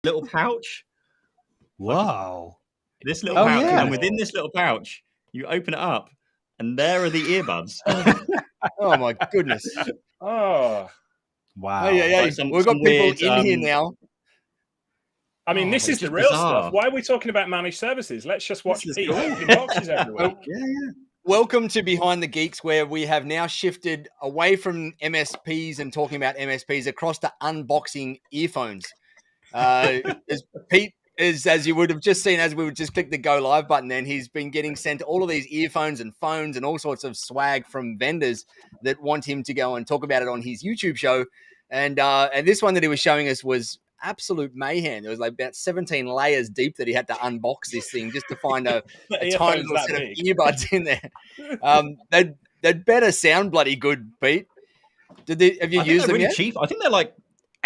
little pouch. Wow. This little pouch, and within this little pouch, you open it up, and there are the earbuds. Oh my goodness! Oh, wow! Hey. We've got people in here now. I mean, this is the real stuff. Why are we talking about managed services? Let's just watch Pete opening boxes everywhere. Welcome to Behind the Geeks, where we have now shifted away from MSPs and talking about MSPs across to unboxing earphones. As Pete is, as you would have just seen, as we would just click the go live button, then he's been getting sent all of these earphones and phones and all sorts of swag from vendors that want him to go and talk about it on his YouTube show. And this one that he was showing us was absolute mayhem. There was like about 17 layers deep that he had to unbox this thing just to find a tiny little set of earbuds in there. They'd better sound bloody good, Pete. Have you used them really yet? Cheap. I think they're like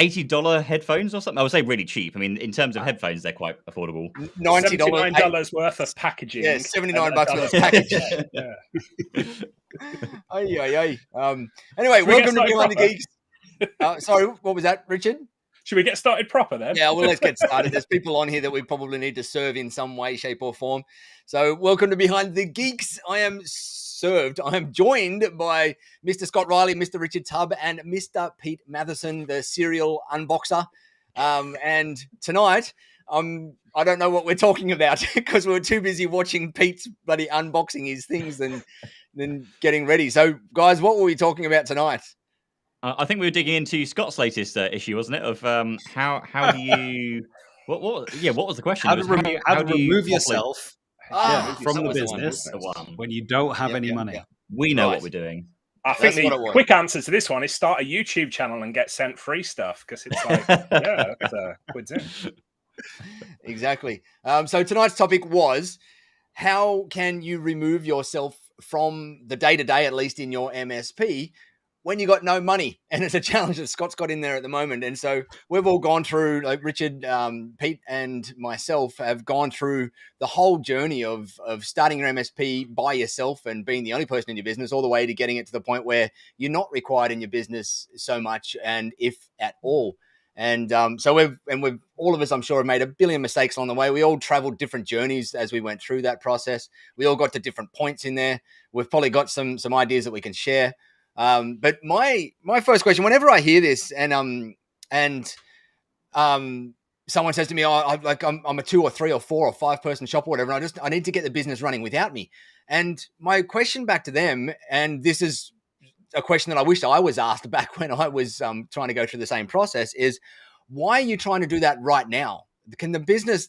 $80 headphones or something. I would say really cheap. I mein, in terms of headphones, they're quite affordable. $79 worth of packaging. Yeah, $79 worth of packaging. Anyway, welcome to Behind the Geeks. Sorry, what was that, Richard? Should we get started proper then? Yeah, well, let's get started. There's people on here that we probably need to serve in some way, shape, or form. So welcome to Behind the Geeks. I am joined by Mr. Scott Riley, Mr. Richard Tubb, and Mr. Pete Matheson, the serial unboxer. And tonight, I don't know what we're talking about because we're too busy watching Pete's bloody unboxing his things and then getting ready. So, guys, what were we talking about tonight? I think we were digging into Scott's latest issue, wasn't it? Of how do you what was the question? How to remove yourself from the business when you don't have any money. We know what we're doing. I think the quick answer to this one is start a YouTube channel and get sent free stuff because it's like, that's quid's in. Exactly. So tonight's topic was, how can you remove yourself from the day-to-day, at least in your MSP, when you got no money? And it's a challenge that Scott's got in there at the moment. And so we've all gone through, like Richard, Pete, and myself have gone through the whole journey of starting your MSP by yourself and being the only person in your business, all the way to getting it to the point where you're not required in your business so much, and if at all. And so we've all of us, I'm sure, have made a billion mistakes along the way. We all traveled different journeys as we went through that process. We all got to different points in there. We've probably got some ideas that we can share. But my first question, whenever I hear this and someone says to me, I'm a 2 or 3 or 4 or 5 person shop or whatever, and I need to get the business running without me. And my question back to them, and this is a question that I wish I was asked back when I was trying to go through the same process, is why are you trying to do that right now? Can the business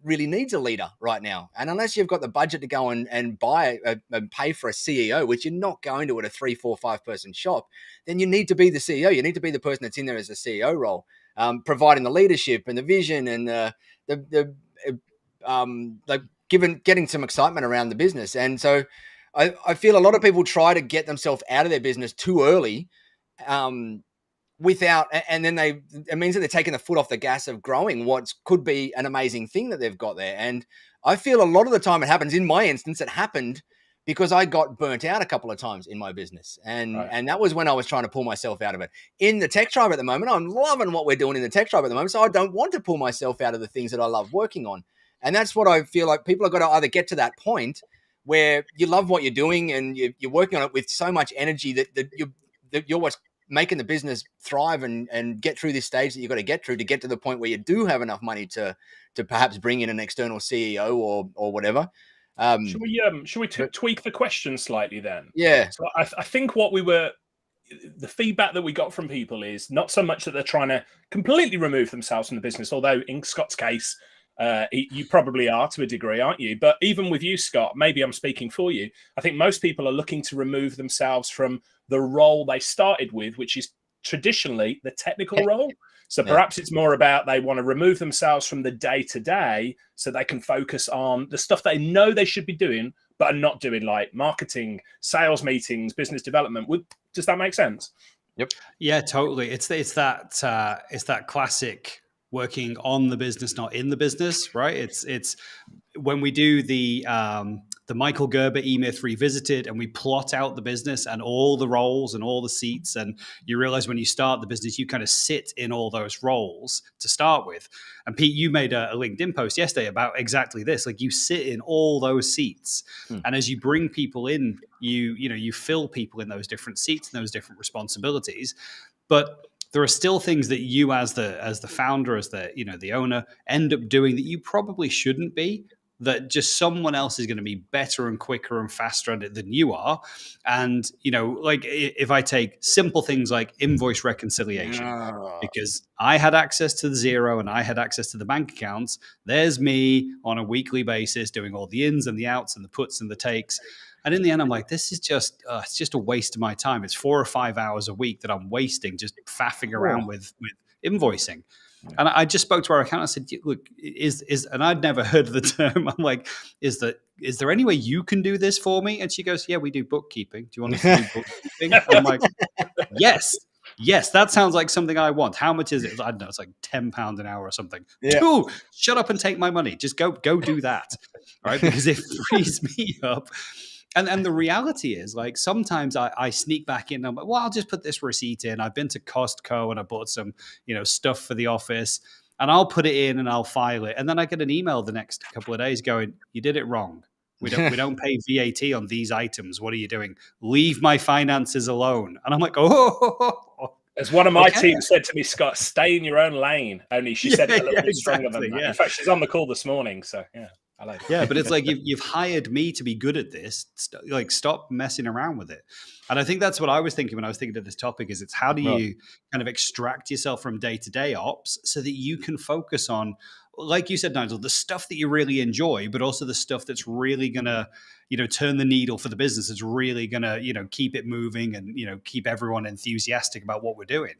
really needs a leader right now? And unless you've got the budget to go and buy and pay for a CEO, which you're not going to at a 3, 4, 5 person shop, then you need to be the CEO. You need to be the person that's in there as the CEO role, providing the leadership and the vision and getting some excitement around the business. And so I feel a lot of people try to get themselves out of their business too early, and then it means that they're taking the foot off the gas of growing what could be an amazing thing that they've got there. And I feel a lot of the time it happens. In my instance, it happened because I got burnt out a couple of times in my business. And that was when I was trying to pull myself out of it. In the tech tribe at the moment, I'm loving what we're doing in the tech tribe at the moment. So I don't want to pull myself out of the things that I love working on. And that's what I feel like people have got to either get to that point where you love what you're doing and you're working on it with so much energy that you're what's making the business thrive and get through this stage that you've got to get through to get to the point where you do have enough money to perhaps bring in an external CEO or whatever. Should we tweak the question slightly then? Yeah. So I think the feedback that we got from people is not so much that they're trying to completely remove themselves from the business, although in Scott's case, you probably are to a degree, aren't you? But even with you, Scott, maybe I'm speaking for you. I think most people are looking to remove themselves from the role they started with, which is traditionally the technical role. So perhaps it's more about they want to remove themselves from the day-to-day so they can focus on the stuff they know they should be doing, but are not doing, like marketing, sales meetings, business development. Does that make sense? Yep. Yeah, totally. It's that classic working on the business, not in the business, right? It's when we do the the Michael Gerber E-Myth Revisited, and we plot out the business and all the roles and all the seats. And you realize when you start the business, you kind of sit in all those roles to start with. And Pete, you made a LinkedIn post yesterday about exactly this. Like, you sit in all those seats. And as you bring people in, you fill people in those different seats and those different responsibilities. But there are still things that you, as the founder, as the owner, end up doing that you probably shouldn't be, that just someone else is going to be better and quicker and faster at it than you are. And, like, if I take simple things like invoice reconciliation, because I had access to the Xero and I had access to the bank accounts, there's me on a weekly basis doing all the ins and the outs and the puts and the takes. And in the end, I'm like, this is just it's just a waste of my time. It's 4 or 5 hours a week that I'm wasting just faffing around with invoicing. And I just spoke to our accountant. I said, look, and I'd never heard of the term. I'm like, is there any way you can do this for me? And she goes, yeah, we do bookkeeping. Do you want us to do bookkeeping? I'm like, yes, that sounds like something I want. How much is it? I don't know. It's like £10 an hour or something. Yeah. Dude, shut up and take my money. Just go do that. Right? Because it frees me up. And the reality is, like, sometimes I sneak back in and I'm like, well, I'll just put this receipt in. I've been to Costco and I bought some, stuff for the office, and I'll put it in and I'll file it. And then I get an email the next couple of days going, you did it wrong. We don't pay VAT on these items. What are you doing? Leave my finances alone. And I'm like, oh. As one of my team said to me, Scott, stay in your own lane. Only she said it a little bit stronger than that. In fact, she's on the call this morning. So, yeah. Yeah, but it's like you've hired me to be good at this. Like, stop messing around with it. And I think that's what I was thinking when I was thinking of this topic. Is it's how do you kind of extract yourself from day-to-day ops so that you can focus on, like you said, Nigel, the stuff that you really enjoy, but also the stuff that's really gonna, turn the needle for the business. It's really gonna, keep it moving and keep everyone enthusiastic about what we're doing.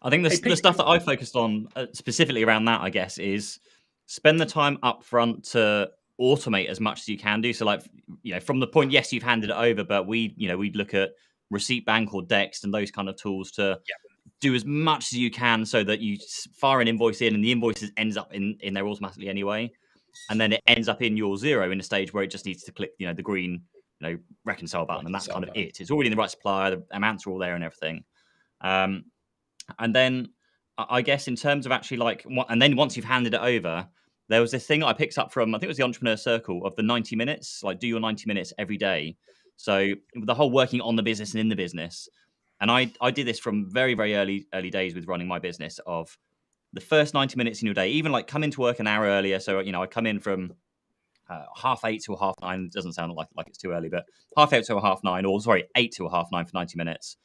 I think the stuff that I focused on specifically around that, I guess, is spend the time up front to automate as much as you can do. So, like, from the point, yes, you've handed it over, but we'd look at Receipt Bank or Dext and those kind of tools to do as much as you can so that you fire an invoice in and the invoice ends up in there automatically anyway. And then it ends up in your Xero in a stage where it just needs to click, the green, reconcile button. And that's kind of it. It's already in the right supplier. The amounts are all there and everything. And then I guess in terms of actually, like, and then once you've handed it over, there was this thing I picked up from, I think it was the Entrepreneur Circle, of the 90 minutes, like, do your 90 minutes every day. So the whole working on the business and in the business. And I did this from very, very early days with running my business, of the first 90 minutes in your day, even like come into work an hour earlier. So, I come in from 8:30 to 9:30. It doesn't sound like it's too early, but 8:30 to 9:30, or sorry, 8 to 9:30 for 90 minutes.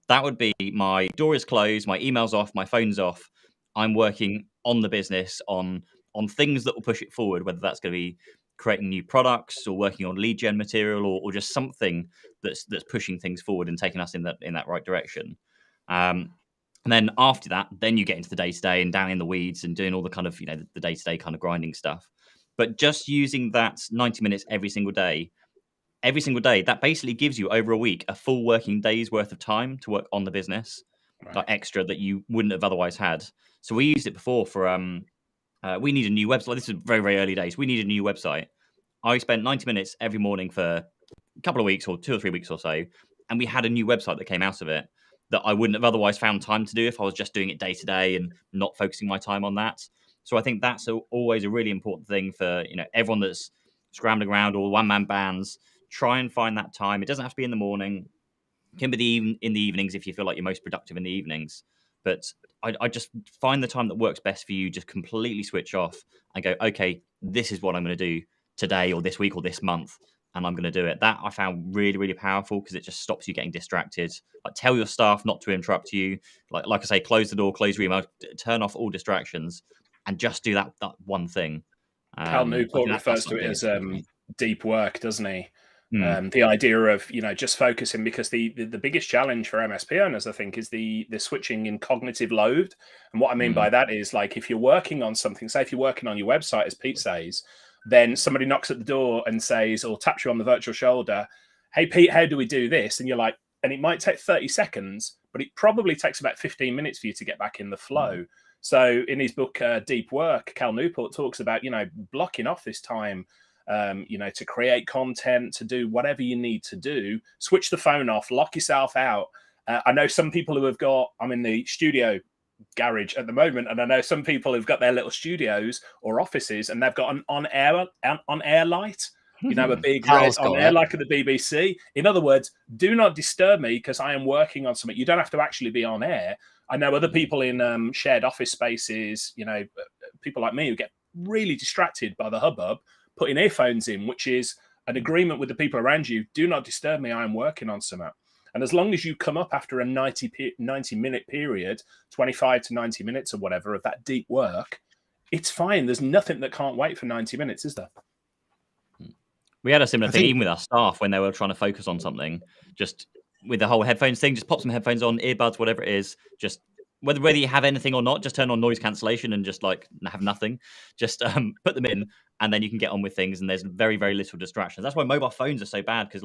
That would be my door is closed, my email's off, my phone's off. I'm working on the business, on things that will push it forward, whether that's going to be creating new products or working on lead gen material or just something that's pushing things forward and taking us in that right direction. And then after that, then you get into the day-to-day and down in the weeds and doing all the kind of, the day-to-day kind of grinding stuff. But just using that 90 minutes every single day, that basically gives you, over a week, a full working day's worth of time to work on the business, like extra that you wouldn't have otherwise had. So we used it before for, we need a new website. This is very, very early days. We need a new website. I spent 90 minutes every morning for a couple of weeks or 2 or 3 weeks or so, and we had a new website that came out of it that I wouldn't have otherwise found time to do if I was just doing it day to day and not focusing my time on that. So I think that's always a really important thing for everyone that's scrambling around, or one-man bands. Try and find that time. It doesn't have to be in the morning. It can be in the evenings if you feel like you're most productive in the evenings. But I just find the time that works best for you. Just completely switch off and go, okay, this is what I'm going to do today or this week or this month, and I'm going to do it. That I found really, really powerful, because it just stops you getting distracted. Like, tell your staff not to interrupt you. Like I say, close the door, close your email, turn off all distractions, and just do that one thing. Cal Newport refers to it as deep work, doesn't he? The idea of just focusing, because the biggest challenge for MSP owners, I think, is the switching in cognitive load. And what I mean by that is, like, if you're working on something, say if you're working on your website, as Pete says, then somebody knocks at the door and says, or taps you on the virtual shoulder, hey Pete, how do we do this? And you're like, and it might take 30 seconds, but it probably takes about 15 minutes for you to get back in the flow. So in his book, Deep Work, Cal Newport talks about, blocking off this time to create content, to do whatever you need to do. Switch the phone off, lock yourself out. I know some people who have got, I'm in the studio garage at the moment, and I know some people who've got their little studios or offices and they've got an on-air light, a big red on-air like at the BBC. In other words, do not disturb me because I am working on something. You don't have to actually be on air. I know other people in shared office spaces, people like me who get really distracted by the hubbub, putting earphones in, which is an agreement with the people around you. Do not disturb me. I am working on something. And as long as you come up after a 90-minute period, 25 to 90 minutes or whatever of that deep work, it's fine. There's nothing that can't wait for 90 minutes, is there? We had a similar thing even with our staff when they were trying to focus on something, just with the whole headphones thing, just pop some headphones on, earbuds, whatever it is, just whether you have anything or not, just turn on noise cancellation and just like have nothing. Just put them in and then you can get on with things and there's very, very little distractions. That's why mobile phones are so bad because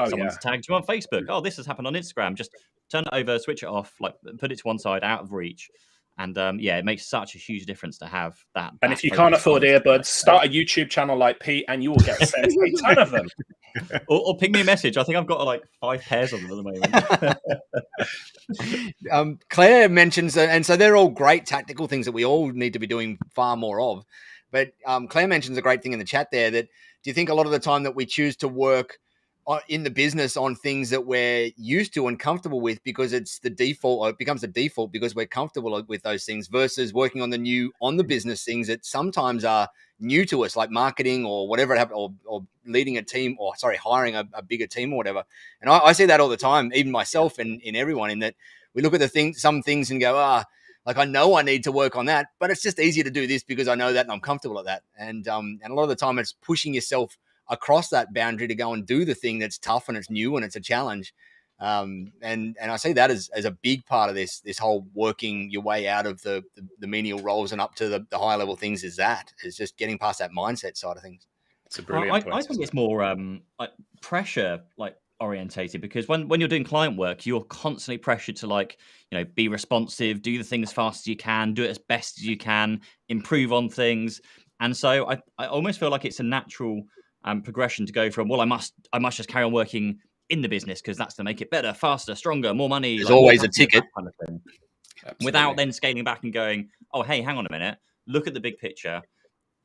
someone's tagged you on Facebook. Oh, this has happened on Instagram. Just turn it over, switch it off, like put it to one side, out of reach. And it makes such a huge difference to have that. And if you can't afford earbuds, start a YouTube channel like Pete and you will get sent a ton of them. Or ping me a message. I think I've got like 5 pairs of them at the moment. Claire mentions, and so they're all great tactical things that we all need to be doing far more of. But Claire mentions a great thing in the chat there that do you think a lot of the time that we choose to work in the business on things that we're used to and comfortable with because it's the default, or it becomes the default because we're comfortable with those things versus working on the business things that sometimes are new to us, like marketing or whatever it happens, or leading a team, or hiring a bigger team or whatever. And I see that all the time, even myself and in everyone, in that we look at some things and go, like I know I need to work on that, but it's just easier to do this because I know that and I'm comfortable at that. And a lot of the time it's pushing yourself across that boundary to go and do the thing that's tough and it's new and it's a challenge. And I see that as a big part of this whole working your way out of the menial roles and up to the higher level things is just getting past that mindset side of things. It's a brilliant point. I think it's more like pressure orientated because when you're doing client work, you're constantly pressured to be responsive, do the thing as fast as you can, do it as best as you can, improve on things. And so I almost feel like it's a natural progression to go from, well, I must just carry on working in the business because that's to make it better, faster, stronger, more money. There's always a ticket. Kind of thing. Without then scaling back and going, oh, hey, hang on a minute, look at the big picture.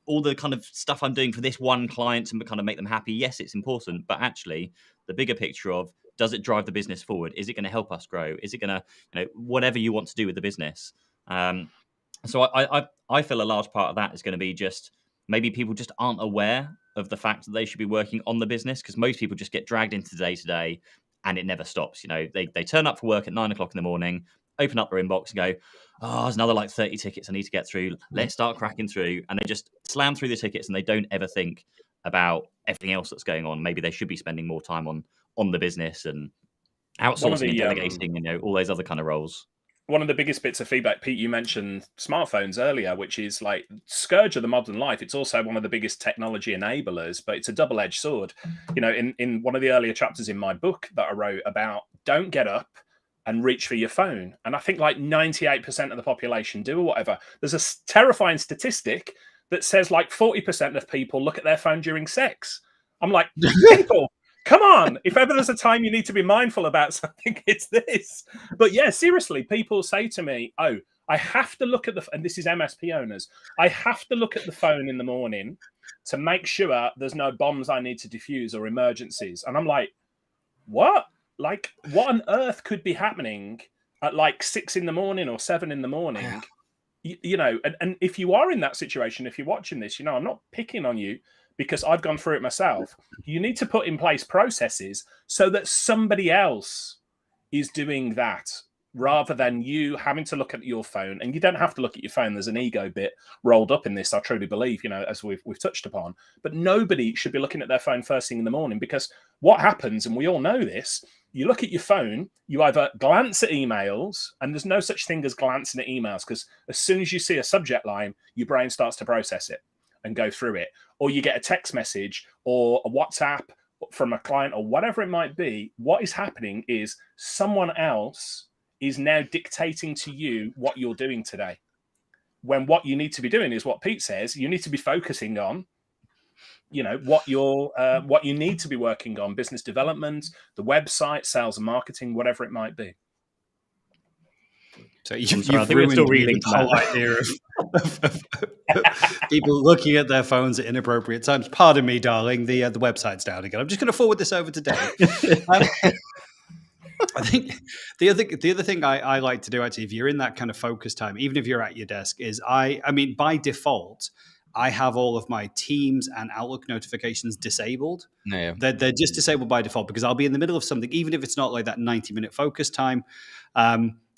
All the kind of stuff I'm doing for this one client to kind of make them happy. Yes, it's important, but actually the bigger picture of, does it drive the business forward? Is it going to help us grow? Is it going to, whatever you want to do with the business? So I feel a large part of that is going to be just maybe people just aren't aware of the fact that they should be working on the business because most people just get dragged into day-to-day and it never stops. They turn up for work at 9 o'clock in the morning, open up their inbox and go, oh, there's another 30 tickets I need to get through. Let's start cracking through. And they just slam through the tickets and they don't ever think about everything else that's going on. Maybe they should be spending more time on the business and outsourcing and delegating, all those other kind of roles. One of the biggest bits of feedback, Pete, you mentioned smartphones earlier, which is like scourge of the modern life. It's also one of the biggest technology enablers, but it's a double-edged sword. In one of the earlier chapters in my book that I wrote about don't get up and reach for your phone. And I think like 98% of the population do or whatever. There's a terrifying statistic that says like 40% of people look at their phone during sex. I'm like, people, come on. If ever there's a time you need to be mindful about something, it's this. But yeah, seriously, people say to me, oh, I have to look at and this is MSP owners, I have to look at the phone in the morning to make sure there's no bombs I need to defuse or emergencies. And I'm like, what? Like, what on earth could be happening at like 6 in the morning or 7 in the morning? And if you are in that situation, if you're watching this, I'm not picking on you because I've gone through it myself. You need to put in place processes so that somebody else is doing that rather than you having to look at your phone. And you don't have to look at your phone. There's an ego bit rolled up in this, I truly believe, as we've touched upon. But nobody should be looking at their phone first thing in the morning because what happens, and we all know this, you look at your phone, you either glance at emails, and there's no such thing as glancing at emails because as soon as you see a subject line, your brain starts to process it and go through it. Or you get a text message or a WhatsApp from a client or whatever it might be. What is happening is someone else is now dictating to you what you're doing today. When what you need to be doing is what Pete says, you need to be focusing on what you need to be working on, business development, the website, sales and marketing, whatever it might be. So you've ruined the whole idea of people looking at their phones at inappropriate times. Pardon me, darling. The website's down again. I'm just going to forward this over to Dave. I think the other thing I like to do, actually, if you're in that kind of focus time, even if you're at your desk, is I mean, by default, I have all of my Teams and Outlook notifications disabled. Yeah. They're just disabled by default because I'll be in the middle of something, even if it's not like that 90-minute focus time.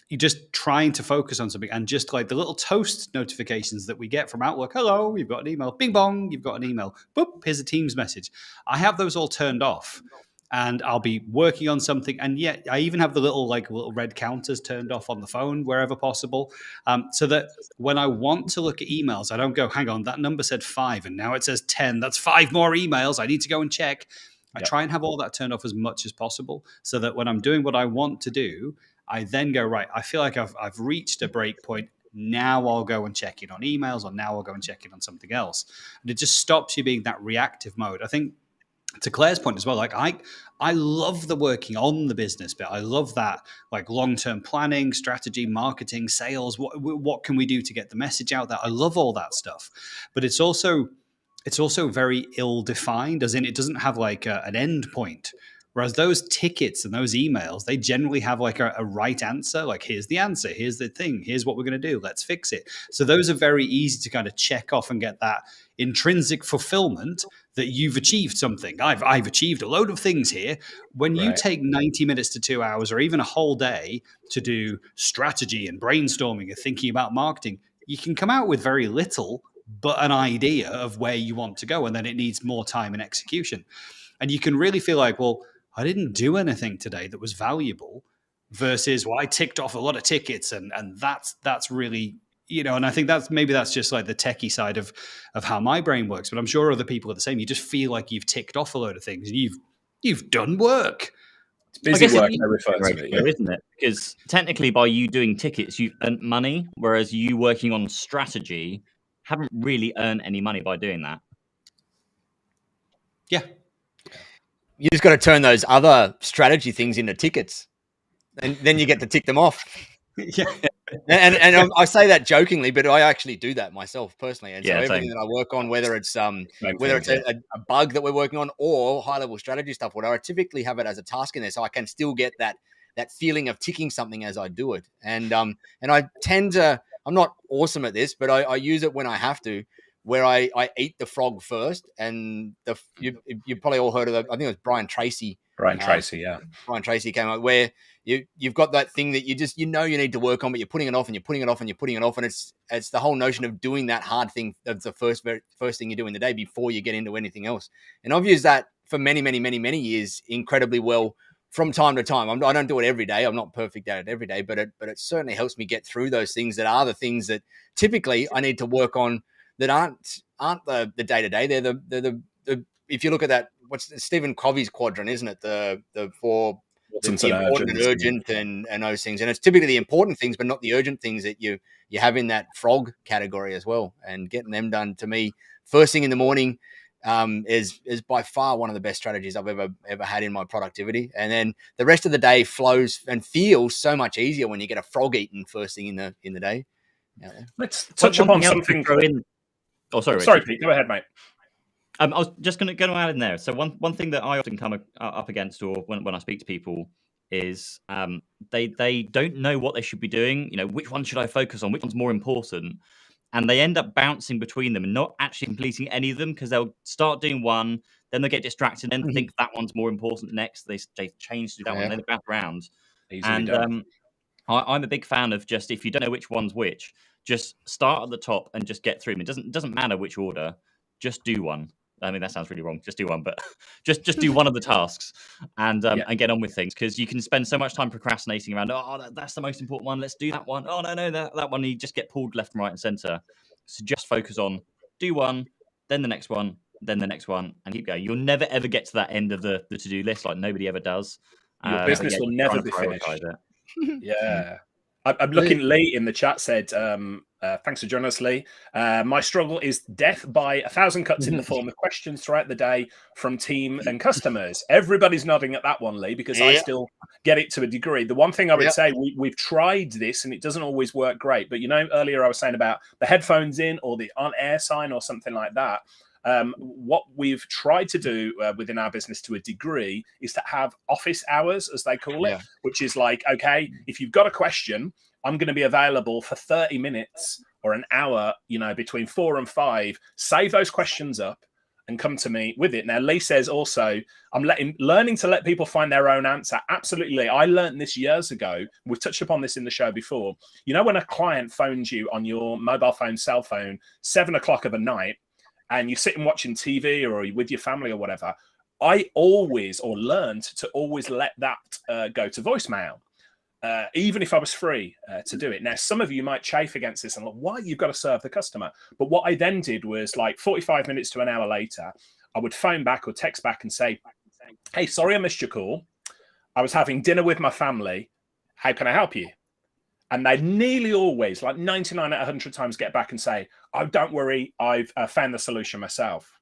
You're just trying to focus on something, and just like the little toast notifications that we get from Outlook. Hello, you've got an email. Bing bong, you've got an email. Boop, here's a Teams message. I have those all turned off, and I'll be working on something. And yet I even have the little red counters turned off on the phone wherever possible, so that when I want to look at emails, I don't go, hang on, that number said 5 and now it says 10. That's 5 more emails. I need to go and check. I try and have all that turned off as much as possible, so that when I'm doing what I want to do, I then go, right, I feel like I've reached a break point. Now I'll go and check in on emails, or now I'll go and check in on something else. And it just stops you being that reactive mode. I think, to Claire's point as well, like I love the working on the business bit. I love that, like, long-term planning, strategy, marketing, sales. What can we do to get the message out there? I love all that stuff. But it's also very ill-defined, as in it doesn't have like an end point. Whereas those tickets and those emails, they generally have like a right answer. Like, here's the answer, here's the thing, here's what we're going to do, let's fix it. So those are very easy to kind of check off and get that intrinsic fulfillment that you've achieved something. I've achieved a load of things here. When you take 90 minutes to 2 hours, or even a whole day to do strategy and brainstorming and thinking about marketing, you can come out with very little, but an idea of where you want to go. And then it needs more time and execution. And you can really feel like, well, I didn't do anything today that was valuable, versus, well, I ticked off a lot of tickets, and that's really, and I think that's just like the techie side of how my brain works. But I'm sure other people are the same. You just feel like you've ticked off a load of things, and you've done work. It's busy work, I refer to it, isn't it? Because technically, by you doing tickets, you've earned money, whereas you working on strategy haven't really earned any money by doing that. Yeah. You just got to turn those other strategy things into tickets, and then you get to tick them off. Yeah. And I say that jokingly, but I actually do that myself personally. And so everything same. that I work on, whether it's a bug that we're working on, or high level strategy stuff, whatever, I typically have it as a task in there, so I can still get that feeling of ticking something as I do it. And I tend to, I'm not awesome at this, but I use it when I have to, where I eat the frog first. And you probably all heard of I think it was Brian Tracy. Brian Tracy came up, where you've got that thing that you need to work on, but you're putting it off and you're putting it off and you're putting it off. And it's the whole notion of doing that hard thing. That's the first thing you do in the day before you get into anything else. And I've used that for many, many, many, many years incredibly well from time to time. I don't do it every day. I'm not perfect at it every day, but it certainly helps me get through those things that are the things that typically I need to work on, that aren't the day-to-day. They're the if you look at that, what's Stephen Covey's quadrant, isn't it? The four, the important and urgent and those things. And it's typically the important things, but not the urgent things that you have in that frog category as well. And getting them done, to me, first thing in the morning, is by far one of the best strategies I've ever had in my productivity. And then the rest of the day flows and feels so much easier when you get a frog eaten first thing in the day. Yeah. Let's touch upon something. Oh, sorry, Pete. Go ahead, mate. I was just going to add in there. So one thing that I often come up against, or when I speak to people, is they don't know what they should be doing. Which one should I focus on? Which one's more important? And they end up bouncing between them and not actually completing any of them, because they'll start doing one, then they'll get distracted, and think that one's more important next. They change to that one, then they bounce around. I'm a big fan of, just, if you don't know which one's which, just start at the top and just get through them. It doesn't matter which order, just do one. I mean, that sounds really wrong. Just do one, but just do one of the tasks and get on with things, because you can spend so much time procrastinating around. Oh, that's the most important one. Let's do that one. Oh, no, that one. You just get pulled left and right and center. So just focus on, do one, then the next one, then the next one, and keep going. You'll never ever get to that end of the to-do list, like nobody ever does. Your business will never be finished. Yeah. I'm looking. Lee in the chat said Thanks for joining us, Lee. My struggle is death by 1,000 cuts in the form of questions throughout the day from team and customers. Everybody's nodding at that one, Lee, because I still get it to a degree. The one thing I would say, we've tried this and it doesn't always work great. But, earlier I was saying about the headphones in or the on-air sign or something like that. What we've tried to do within our business to a degree is to have office hours, as they call it, which is like, okay, if you've got a question, I'm going to be available for 30 minutes or an hour, between 4 and 5. Save those questions up and come to me with it. Now, Lee says also, I'm learning to let people find their own answer. Absolutely. I learned this years ago. We've touched upon this in the show before. When a client phones you on your mobile phone, cell phone, 7 o'clock of a night, and you're sitting watching TV or you're with your family or whatever, I learned to always let that go to voicemail. Even if I was free to do it. Now, some of you might chafe against this and like, why you've got to serve the customer? But what I then did was like 45 minutes to an hour later, I would phone back or text back and say, hey, sorry I missed your call. I was having dinner with my family. How can I help you? And they nearly always, like 99 out of 100 times, get back and say, oh, don't worry, I've found the solution myself.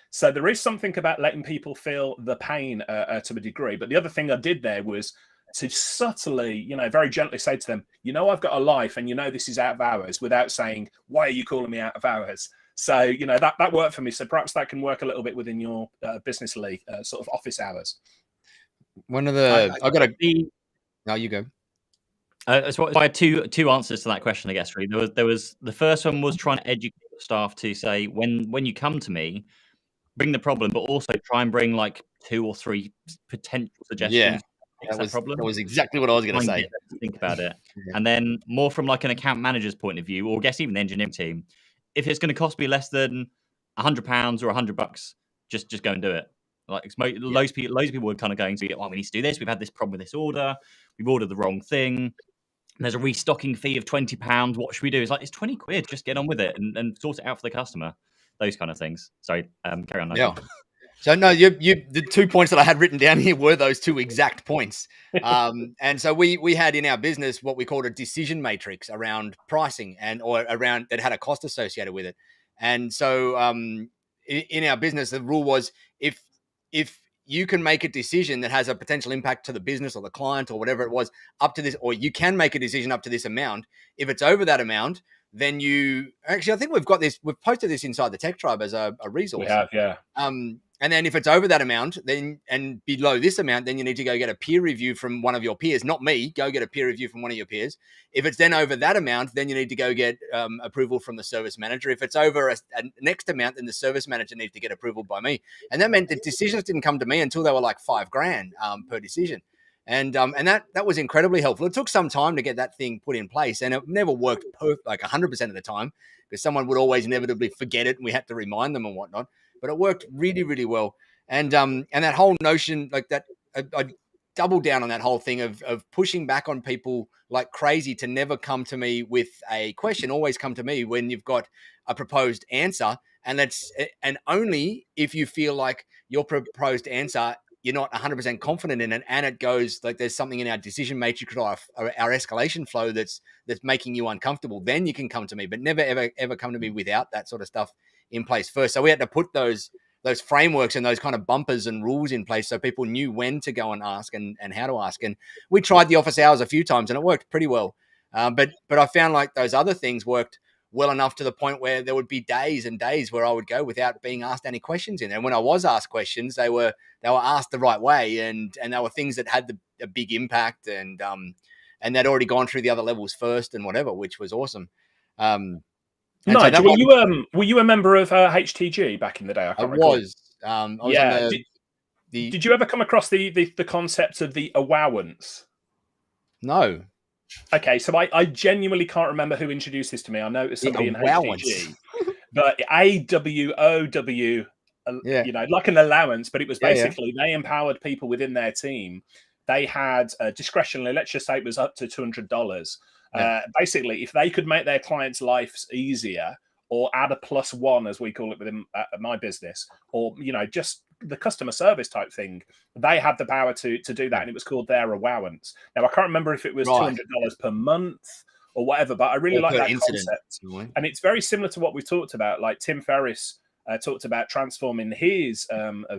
So there is something about letting people feel the pain to a degree. But the other thing I did there was to subtly, very gently say to them, I've got a life and this is out of hours, without saying, why are you calling me out of hours? So, that worked for me. So perhaps that can work a little bit within your business, Lee, sort of office hours. One of the, no, you go. So I had two answers to that question, I guess. Really, there was the first one was trying to educate staff to say when you come to me, bring the problem, but also try and bring like 2 or 3 potential suggestions. That was exactly what I was going to say. Think about it, and then more from like an account manager's point of view, or I guess even the engineering team. If it's going to cost me less than £100 or $100, just go and do it. Like loads of people were kind of going to, we need to do this. We've had this problem with this order. We've ordered the wrong thing. There's a restocking fee of £20. What should we do? It's like, it's 20 quid. Just get on with it and sort it out for the customer. Those kind of things. Sorry, carry on. Nigel. Yeah. So no, the 2 points that I had written down here were those 2 exact points. And so we had in our business what we called a decision matrix around pricing or around that had a cost associated with it. And so in our business, the rule was if you can make a decision that has a potential impact to the business or the client or whatever it was up to this, or you can make a decision up to this amount. If it's over that amount, then I think we've posted this inside the Tech Tribe as a resource. We have, yeah. And then if it's over that amount, and below this amount, then you need to go get a peer review from one of your peers, not me. Go get a peer review from one of your peers. If it's then over that amount, then you need to go get approval from the service manager. If it's over a next amount, then the service manager needs to get approval by me. And that meant the decisions didn't come to me until they were like $5,000 per decision. And that was incredibly helpful. It took some time to get that thing put in place, and it never worked like 100% of the time because someone would always inevitably forget it, and we had to remind them and whatnot. But it worked really, really well. And that whole notion like that, I doubled down on that whole thing of pushing back on people like crazy to never come to me with a question. Always come to me when you've got a proposed answer, and only if you feel like your proposed answer you're not 100% confident in it, and it goes like there's something in our decision matrix or our escalation flow that's making you uncomfortable, then you can come to me. But never, ever, ever come to me without that sort of stuff in place first. So we had to put those frameworks and those kind of bumpers and rules in place so people knew when to go and ask and how to ask. And we tried the office hours a few times and it worked pretty well. But I found like those other things worked well enough to the point where there would be days and days where I would go without being asked any questions in. And when I was asked questions, they were asked the right way, and they were things that had a big impact, and they'd already gone through the other levels first and whatever, which was awesome. Nigel, were you a member of HTG back in the day? I was. Yeah. Did you ever come across the concept of the allowance? No. Okay, so I genuinely can't remember who introduced this to me. I know it was somebody in HTG, but AWOW, like an allowance, but it was basically they empowered people within their team. They had discretionally, let's just say it was up to $200. Basically, if they could make their clients' lives easier or add a +1, as we call it within my business, or just the customer service type thing, they had the power to do that, and it was called their allowance. Now I can't remember if it was $200 per month or whatever. But I really like that concept. And it's very similar to what we talked about. Like Tim Ferriss talked about transforming his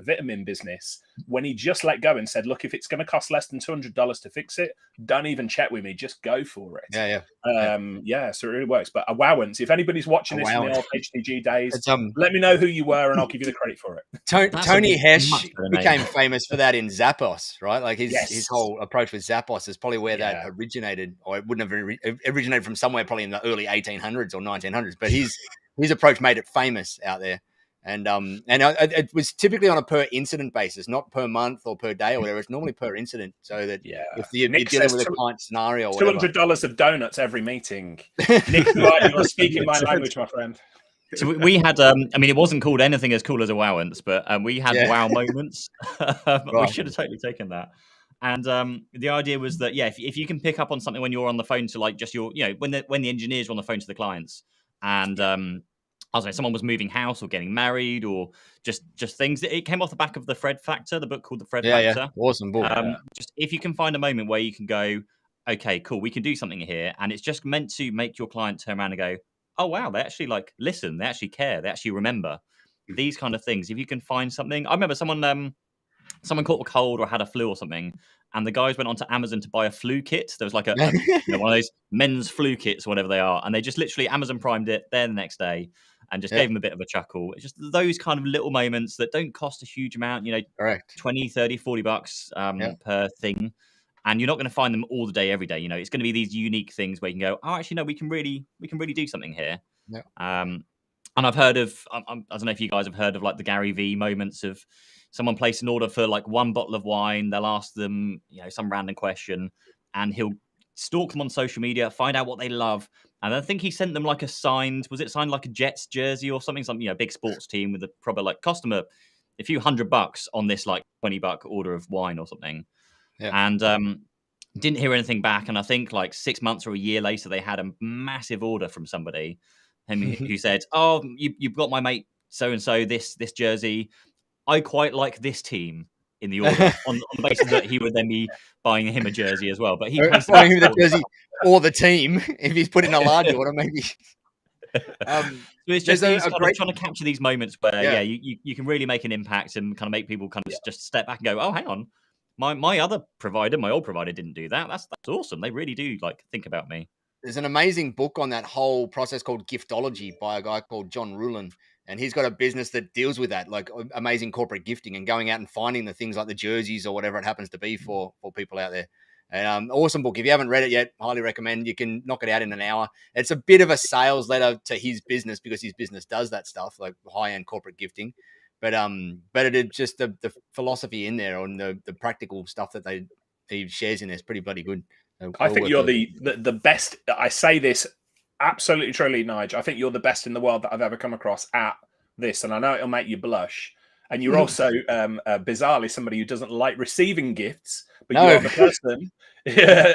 vitamin business when he just let go and said, look, if it's going to cost less than $200 to fix it, don't even check with me, just go for it. So it really works. But allowance, if anybody's watching this in the old HTG days, let me know who you were and I'll give you the credit for it. Tony Hesh became famous for that in Zappos, right? Like his whole approach with Zappos is probably where that originated, or it wouldn't have originated from somewhere probably in the early 1800s or 1900s, but his approach made it famous out there. And it was typically on a per incident basis, not per month or per day or whatever. It's normally per incident, so that if you're dealing with a client scenario, or $200 of donuts every meeting. Nick, you're speaking my language, my friend. So we had, I mean, it wasn't called anything as cool as allowance, but we had wow moments. We should have totally taken that. And the idea was that if you can pick up on something when you're on the phone to like just your, when the engineers are on the phone to the clients, and I don't know, someone was moving house or getting married or just things. It came off the back of the Fred Factor, the book called the Fred Factor. Yeah, awesome book. Just if you can find a moment where you can go, okay, cool, we can do something here, and it's just meant to make your client turn around and go, oh wow, they actually like listen, they actually care, they actually remember these kind of things. If you can find something, I remember someone caught a cold or had a flu or something, and the guys went onto Amazon to buy a flu kit. There was like one of those men's flu kits or whatever they are, and they just literally Amazon primed it there the next day. And just gave them a bit of a chuckle. It's just those kind of little moments that don't cost a huge amount, Correct. 20, 30, $40 per thing. And you're not going to find them all the day, every day. It's going to be these unique things where you can go, oh, actually, no, we can really do something here. Yeah. And I've heard of, I don't know if you guys have heard of like the Gary V moments of someone placed an order for like one bottle of wine. They'll ask them, some random question, and he'll stalk them on social media, find out what they love. And I think he sent them like signed like a Jets jersey or something, big sports team with a proper like cost them a few $100 on this like $20 order of wine or something. Yeah. And didn't hear anything back. And I think like 6 months or a year later, they had a massive order from somebody who said, oh, you've got my mate so-and-so this jersey. I quite like this team in the order on the basis that he would then be buying him a jersey as well. But he pays buying him the jersey or the team if he's put in a large order, maybe. So it's just trying to capture these moments where you can really make an impact and kind of make people kind of just step back and go, oh, hang on, my other provider, my old provider didn't do that. That's awesome. They really do like think about me. There's an amazing book on that whole process called Giftology by a guy called John Rulin. And he's got a business that deals with that, like amazing corporate gifting and going out and finding the things like the jerseys or whatever it happens to be for people out there. And awesome book. If you haven't read it yet, highly recommend. You can knock it out in an hour. It's a bit of a sales letter to his business because his business does that stuff, like high-end corporate gifting. But it is just the philosophy in there and the practical stuff that he shares in there is pretty bloody good. I think you're the best. I say this absolutely truly, Nigel. I think you're the best in the world that I've ever come across at this, and I know it'll make you blush. And you're also bizarrely somebody who doesn't like receiving gifts, but you are the person.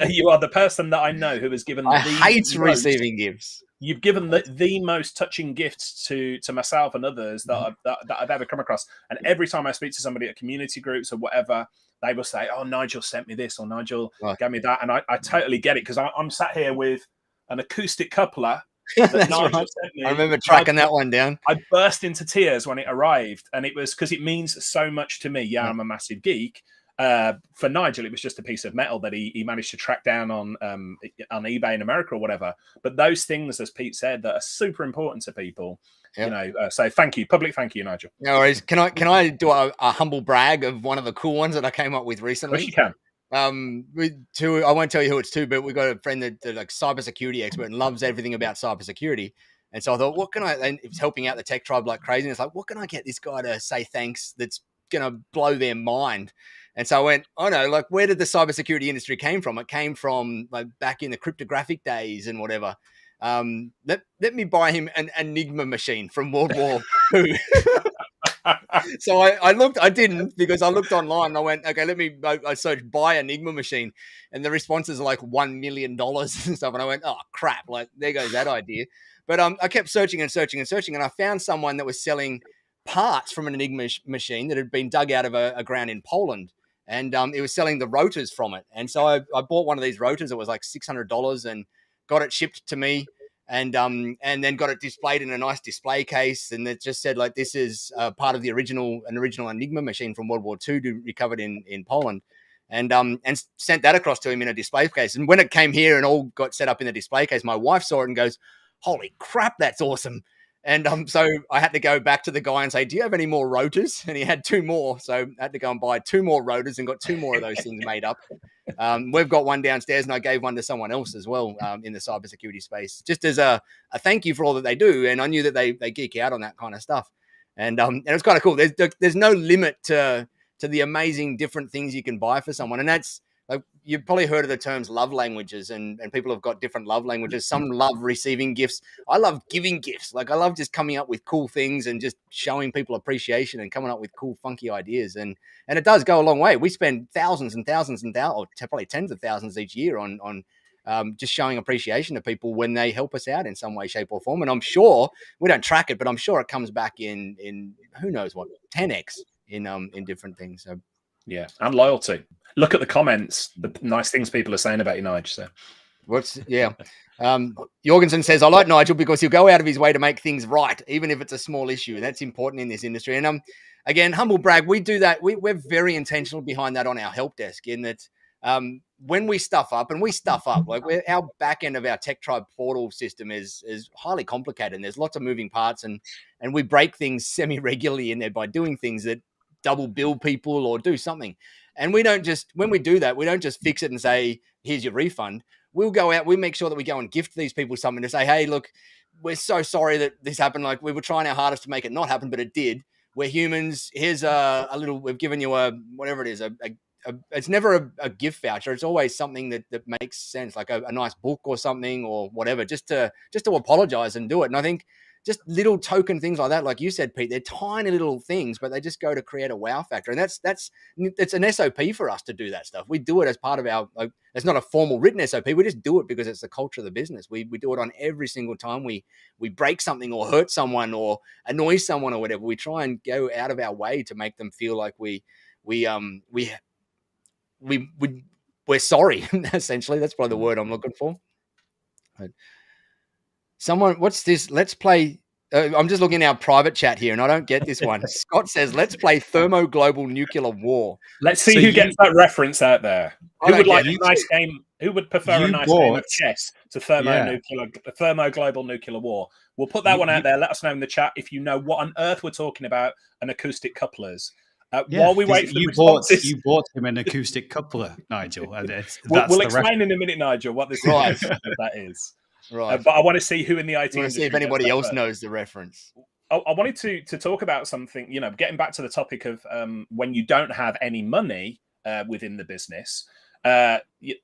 You are the person that I know who has given. I hate receiving gifts. You've given the most touching gifts to myself and others that I've ever come across. And every time I speak to somebody at community groups or whatever, they will say, "Oh, Nigel sent me this," or "Nigel gave me that," and I totally get it because I'm sat here with an acoustic coupler that Nigel sent me. I remember tracking that one down. I burst into tears when it arrived, and it was because it means so much to me. Yeah, I'm a massive geek. For Nigel, it was just a piece of metal that he managed to track down on eBay in America or whatever. But those things, as Pete said, that are super important to people. Yep. So thank you, public thank you, Nigel. No worries. Can I do a humble brag of one of the cool ones that I came up with recently? Yes, you can. I won't tell you who it's to, but we've got a friend that's like cybersecurity expert and loves everything about cybersecurity. And so I thought, what can I? And it's helping out the tech tribe like crazy. And it's like, what can I get this guy to say thanks that's gonna blow their mind? And so I went, oh no, like where did the cybersecurity industry came from? It came from like back in the cryptographic days and whatever. Let me buy him an Enigma machine from World War II. So I didn't because I looked online and I went, okay, I searched buy Enigma machine and the responses are like $1 million and stuff. And I went, oh crap, like there goes that idea. But I kept searching and searching and searching and I found someone that was selling parts from an Enigma machine that had been dug out of a ground in Poland. And it was selling the rotors from it. And so I bought one of these rotors. It was like $600 and got it shipped to me, and then got it displayed in a nice display case, and it just said like, this is part of an original Enigma machine from World War II recovered in Poland. And sent that across to him in a display case. And when it came here and all got set up in the display case, my wife saw it and goes, "Holy crap, that's awesome!" And so I had to go back to the guy and say, "Do you have any more rotors?" And he had 2 more, so I had to go and buy 2 more rotors and got 2 more of those things made up. We've got one downstairs, and I gave one to someone else as well in the cybersecurity space, just as a thank you for all that they do. And I knew that they geek out on that kind of stuff, and it was kind of cool. There's no limit to the amazing different things you can buy for someone. And that's like, you've probably heard of the terms love languages, and people have got different love languages. Some love receiving gifts. I love giving gifts. Like, I love just coming up with cool things and just showing people appreciation and coming up with cool, funky ideas. And it does go a long way. We spend thousands and thousands and thousands, or probably tens of thousands each year on just showing appreciation to people when they help us out in some way, shape, or form. And I'm sure, we don't track it, but I'm sure it comes back in who knows what, 10x in different things. So yeah, and loyalty. Look at the comments, the nice things people are saying about you, Nigel. So Jorgensen says, "I like Nigel because he'll go out of his way to make things right, even if it's a small issue. That's important in this industry." And again, humble brag, we do that. We're very intentional behind that on our help desk, in that when we stuff up, like, our back end of our Tech Tribe portal system is highly complicated, and there's lots of moving parts, and we break things semi-regularly in there by doing things that double bill people or do something. And when we do that, we don't just fix it and say, "Here's your refund." We'll go out, we make sure that we go and gift these people something to say, "Hey, look, we're so sorry that this happened. Like, we were trying our hardest to make it not happen, but it did. We're humans. Here's a little, we've given you a, whatever it is, it's never a gift voucher. It's always something that makes sense, like a nice book or something or whatever, just to apologize and do it." And I think just little token things like that, like you said, Pete, they're tiny little things, but they just go to create a wow factor. And that's an SOP for us to do that stuff. We do it as part of our, like, it's not a formal written SOP. We just do it because it's the culture of the business. We do it on every single time we break something or hurt someone or annoy someone or whatever. We try and go out of our way to make them feel like we're sorry. Essentially, that's probably the word I'm looking for. Right. Someone, what's this? Let's play. I'm just looking at our private chat here, and I don't get this one. Scott says, "Let's play Thermo-Global Nuclear War." Let's see who gets that reference out there. Who would like a nice game? Who would prefer a nice game of chess to Thermo-Global Nuclear War? We'll put that one out there. Let us know in the chat if you know what on earth we're talking about and acoustic couplers. While we wait for the responses, you bought him an acoustic coupler, Nigel. And we'll explain in a minute, Nigel, what this is. That is. Right. But I want to see who in the IT industry. See if anybody else knows the reference. I wanted to talk about something, getting back to the topic of when you don't have any money within the business.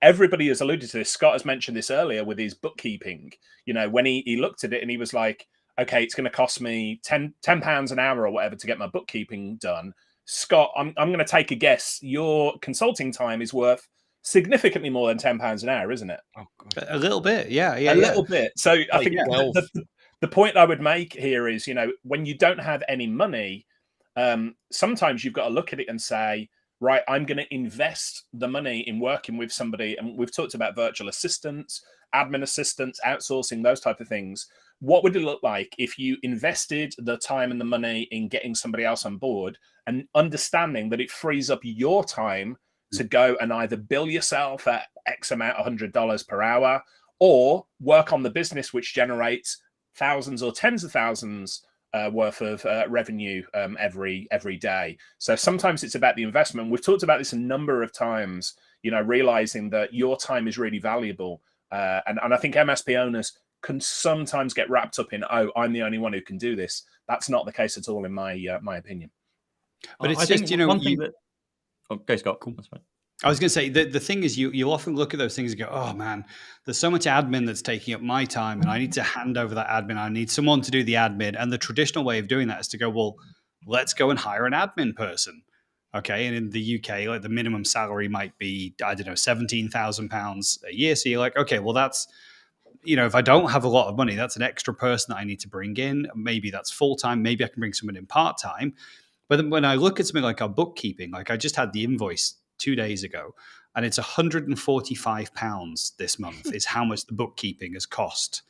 Everybody has alluded to this. Scott has mentioned this earlier with his bookkeeping. When he looked at it and he was like, okay, it's going to cost me £10 an hour or whatever to get my bookkeeping done. Scott, I'm going to take a guess. Your consulting time is worth significantly more than £10 an hour, isn't it? Oh, a little bit, yeah, a little bit. So I think the point I would make here is, when you don't have any money, sometimes you've got to look at it and say, right, I'm going to invest the money in working with somebody. And we've talked about virtual assistants, admin assistants, outsourcing, those type of things. What would it look like if you invested the time and the money in getting somebody else on board and understanding that it frees up your time to go and either bill yourself at X amount, $100 per hour, or work on the business, which generates thousands or tens of thousands worth of revenue every day. So sometimes it's about the investment. We've talked about this a number of times, realizing that your time is really valuable. And I think MSP owners can sometimes get wrapped up in, oh, I'm the only one who can do this. That's not the case at all, in my opinion. But it's just, one thing that... Okay, Scott. Cool. That's fine. I was going to say, the thing is, you often look at those things and go, oh, man, there's so much admin that's taking up my time, and I need to hand over that admin. I need someone to do the admin. And the traditional way of doing that is to go, well, let's go and hire an admin person. Okay. And in the UK, like, the minimum salary might be, I don't know, £17,000 a year. So you're like, okay, well, that's, if I don't have a lot of money, that's an extra person that I need to bring in. Maybe that's full-time. Maybe I can bring someone in part-time. But then when I look at something like our bookkeeping, like I just had the invoice 2 days ago, and it's £145 this month is how much the bookkeeping has cost.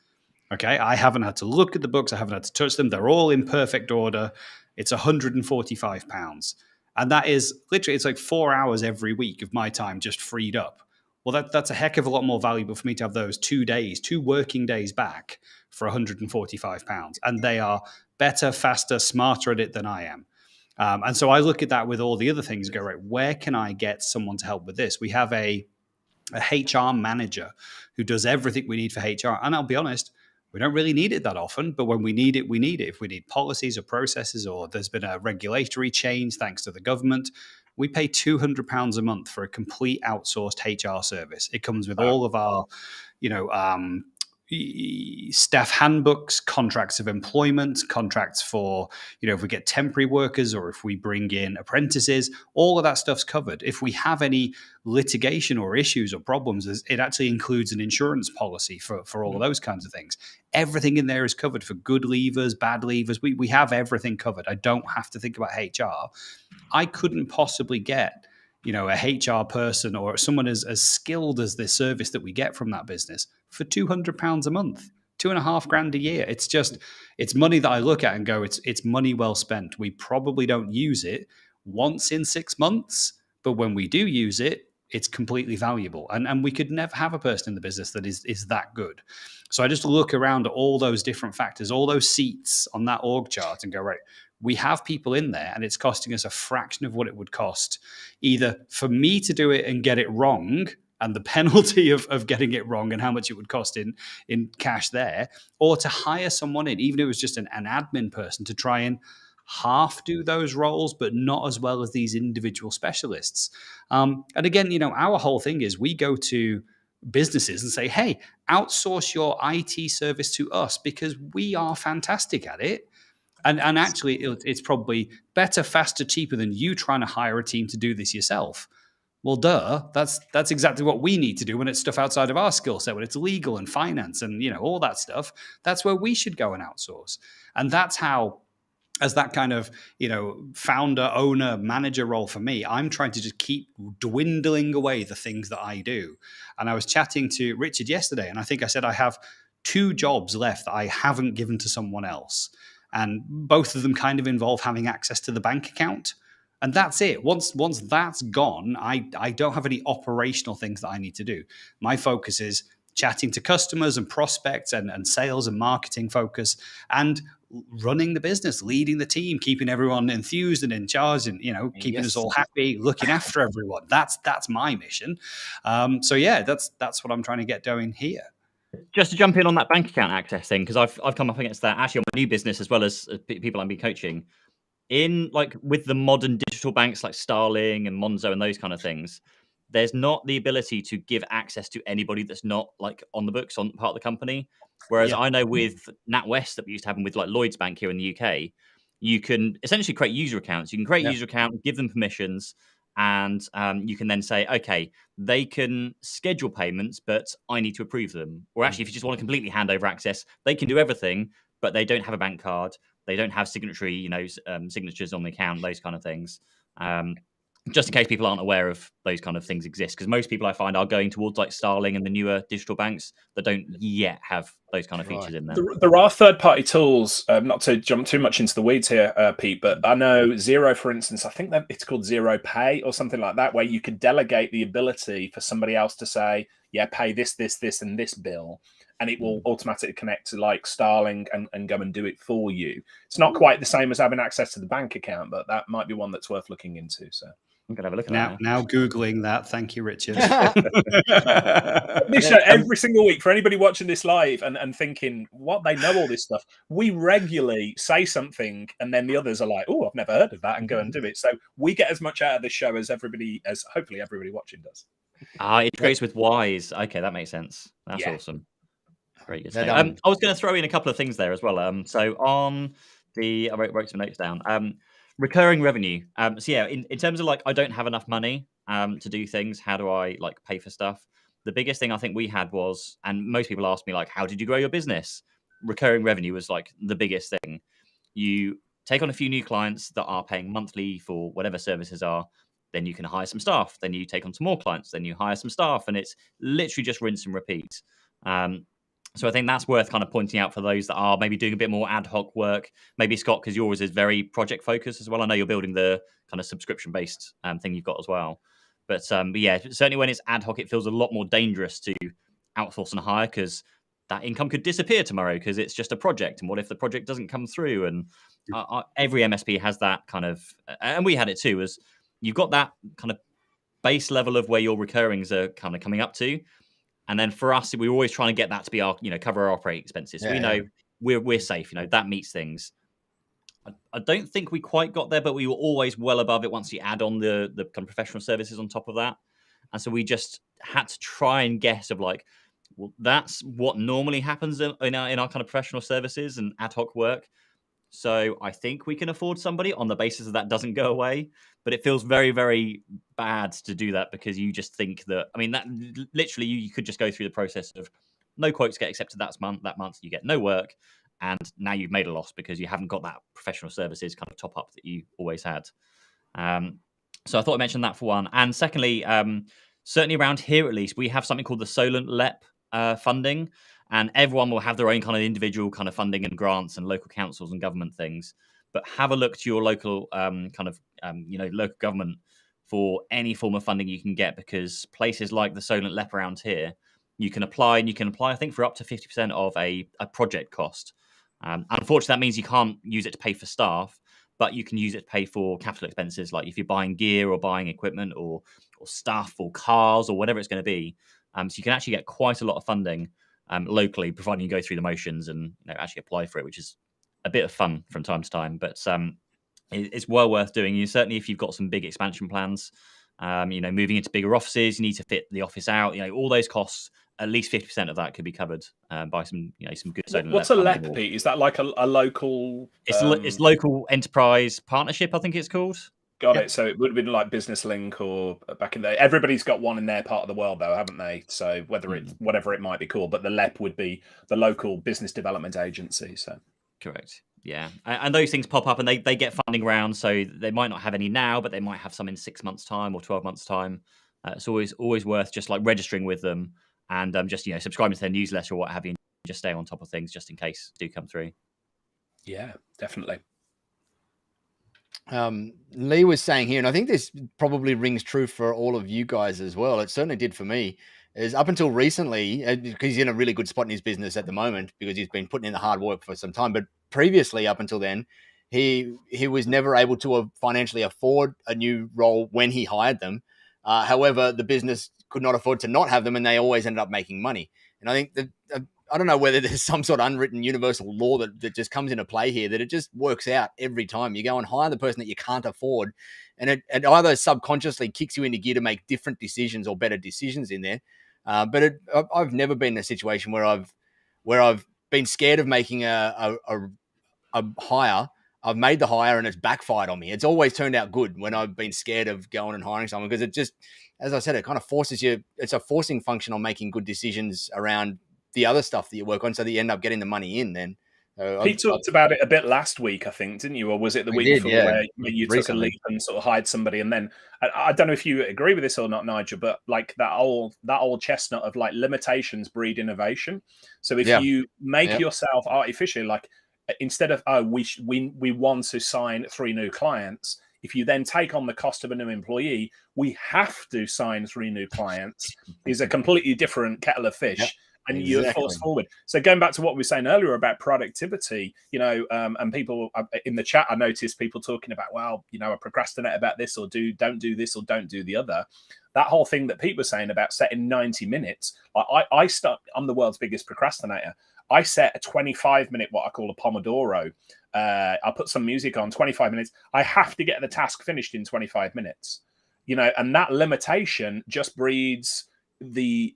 Okay, I haven't had to look at the books. I haven't had to touch them. They're all in perfect order. It's £145. And that is literally, it's like 4 hours every week of my time just freed up. Well, that's a heck of a lot more valuable for me to have those 2 days, 2 working days back for £145. And they are better, faster, smarter at it than I am. And so I look at that with all the other things and go, right, where can I get someone to help with this? We have a HR manager who does everything we need for HR. And I'll be honest, we don't really need it that often, but when we need it, we need it. If we need policies or processes, or there's been a regulatory change thanks to the government, we pay £200 a month for a complete outsourced HR service. It comes with all of our, staff handbooks, contracts of employment, contracts for, if we get temporary workers or if we bring in apprentices, all of that stuff's covered. If we have any litigation or issues or problems, it actually includes an insurance policy for all of those kinds of things. Everything in there is covered for good leavers, bad leavers. We have everything covered. I don't have to think about HR. I couldn't possibly get a HR person or someone as skilled as this service that we get from that business for £200 a month, $2,500 a year. It's money that I look at and go, it's money well spent. We probably don't use it once in 6 months, but when we do use it, it's completely valuable. And we could never have a person in the business that is that good. So I just look around at all those different factors, all those seats on that org chart and go, right, we have people in there and it's costing us a fraction of what it would cost either for me to do it and get it wrong and the penalty of getting it wrong and how much it would cost in cash there, or to hire someone in, even if it was just an admin person, to try and half do those roles, but not as well as these individual specialists. And again, our whole thing is we go to businesses and say, hey, outsource your IT service to us because we are fantastic at it. And actually, it's probably better, faster, cheaper than you trying to hire a team to do this yourself. Well, duh, that's exactly what we need to do when it's stuff outside of our skill set, when it's legal and finance and, all that stuff. That's where we should go and outsource. And that's how, as that kind of, founder, owner, manager role for me, I'm trying to just keep dwindling away the things that I do. And I was chatting to Richard yesterday, and I think I said I have 2 jobs left that I haven't given to someone else. And both of them kind of involve having access to the bank account. And that's it. Once that's gone, I don't have any operational things that I need to do. My focus is chatting to customers and prospects and sales and marketing focus and running the business, leading the team, keeping everyone enthused and in charge and, keeping us all happy, looking after everyone. That's my mission. So yeah, that's what I'm trying to get going here. Just to jump in on that bank account access thing, because I've come up against that actually on my new business as well as people I've been coaching. In with the modern digital banks like Starling and Monzo and those kind of things, there's not the ability to give access to anybody that's not on the books on part of the company. Whereas I know with NatWest that we used to have, with Lloyds Bank here in the UK, you can essentially create user accounts. You can create a user account, give them permissions, and you can then say, okay, they can schedule payments, but I need to approve them. Or actually, if you just want to completely hand over access, they can do everything, but they don't have a bank card. They don't have signatory, signatures on the account, those kind of things. Just in case people aren't aware of those kind of things exist, because most people I find are going towards Starling and the newer digital banks that don't yet have those kind of features in them. There are third-party tools, not to jump too much into the weeds here, Pete, but I know Xero, for instance, I think that it's called Xero Pay or something like that, where you could delegate the ability for somebody else to say, yeah, pay this, and this bill, and it will automatically connect to Starling and go and do it for you. It's not quite the same as having access to the bank account, but that might be one that's worth looking into. So I'm going to have a look at that now. Googling that. Thank you, Richard. This show every single week for anybody watching this live and thinking, what, they know all this stuff. We regularly say something and then the others are like, oh, I've never heard of that, and go and do it. So we get as much out of this show as hopefully everybody watching does. It goes with Wise. Okay, that makes sense. That's awesome. Great. Good I was going to throw in a couple of things there as well. So on I wrote some notes down. Recurring revenue. So yeah, in terms of I don't have enough money to do things. How do I pay for stuff? The biggest thing I think we had was, and most people ask me how did you grow your business? Recurring revenue was the biggest thing. You take on a few new clients that are paying monthly for whatever services are. then you can hire some staff, then you take on some more clients, then you hire some staff, and it's literally just rinse and repeat. So I think that's worth kind of pointing out for those that are maybe doing a bit more ad hoc work. Maybe Scott, because yours is very project focused as well. I know you're building the kind of subscription based thing you've got as well. But yeah, certainly when it's ad hoc, it feels a lot more dangerous to outsource and hire because that income could disappear tomorrow because it's just a project. And what if the project doesn't come through? And every MSP has that kind of, and we had it too, as you've got that kind of base level of where your recurrings are kind of coming up to. And then for us, we're always trying to get that to be our, cover our operating expenses. So we know we're safe. That meets things. I don't think we quite got there, but we were always well above it once you add on the kind of professional services on top of that. And so we just had to try and guess of like, well, that's what normally happens in our kind of professional services and ad hoc work. So I think we can afford somebody on the basis that doesn't go away. But it feels very, very bad to do that because you just think that, that literally you could just go through the process of no quotes get accepted that month you get no work. And now you've made a loss because you haven't got that professional services kind of top up that you always had. So I thought I mentioned that for one. And secondly, certainly around here at least, we have something called the Solent LEP funding. And everyone will have their own kind of individual kind of funding and grants and local councils and government things. But have a look to your local local government for any form of funding you can get, because places like the Solent LEP around here, you can apply, I think, for up to 50% of a project cost. Unfortunately, that means you can't use it to pay for staff, but you can use it to pay for capital expenses, like if you're buying gear or buying equipment or stuff or cars or whatever it's going to be. So you can actually get quite a lot of funding locally, providing you go through the motions and actually apply for it, which is a bit of fun from time to time. But it's well worth doing. Certainly, if you've got some big expansion plans, moving into bigger offices, you need to fit the office out. All those costs. At least 50% of that could be covered by some good. What's a LEP, Pete? Is that like a local? It's local enterprise partnership, I think it's called. Got it. So it would have been like Business Link or back in the day. Everybody's got one in their part of the world, though, haven't they? So whatever it might be called, but the LEP would be the local business development agency. So correct. Yeah, and those things pop up, and they get funding rounds. So they might not have any now, but they might have some in 6 months' time or 12 months' time. It's always worth just like registering with them. And just subscribing to their newsletter or what have you, and just stay on top of things just in case do come through. Yeah, definitely. Lee was saying here, and I think this probably rings true for all of you guys as well. It certainly did for me. Is up until recently, because he's in a really good spot in his business at the moment because he's been putting in the hard work for some time. But previously, up until then, he was never able to financially afford a new role when he hired them. However, the business could not afford to not have them, and they always ended up making money. And I think that I don't know whether there's some sort of unwritten universal law that just comes into play here, that it just works out every time. You go and hire the person that you can't afford, and it either subconsciously kicks you into gear to make different decisions or better decisions in there. But I've never been in a situation where I've been scared of making a hire. I've made the hire and it's backfired on me. It's always turned out good when I've been scared of going and hiring someone, because it just, as I said, it kind of forces you. It's a forcing function on making good decisions around the other stuff that you work on, so that you end up getting the money in then. Pete talked about it a bit last week, I think, didn't you? Or was it the week before, where you took a leap and sort of hired somebody? And then I don't know if you agree with this or not, Nigel, but like that old chestnut of like limitations breed innovation. So if you make yourself artificially, like instead of we want to sign 3 new clients, if you then take on the cost of a new employee, we have to sign 3 new clients, is a completely different kettle of fish. Yep. And you're forced forward. So going back to what we were saying earlier about productivity, and people in the chat, I noticed people talking about, well, I procrastinate about this, or don't do this, or don't do the other. That whole thing that Pete was saying about setting 90 minutes, I'm the world's biggest procrastinator. I set a 25-minute, what I call a Pomodoro. I'll put some music on, 25 minutes. I have to get the task finished in 25 minutes, and that limitation just breeds the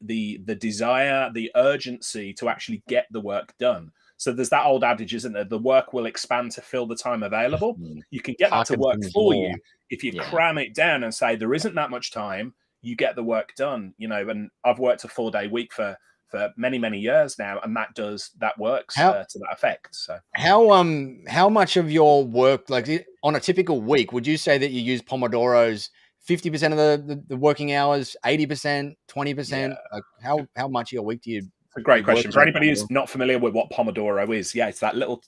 desire, the urgency to actually get the work done. So there's that old adage, isn't there? The work will expand to fill the time available. You can get that to work for you if you cram it down and say there isn't that much time. You get the work done, and I've worked a 4-day week for many, many years now, and that works to that effect. So how much of your work, like on a typical week, would you say that you use Pomodoros 50% of the working hours, 80%, 20%? Yeah. Like how much of your week do you? It's a great you question work for anybody on who's not familiar with what Pomodoro is. Yeah, it's that little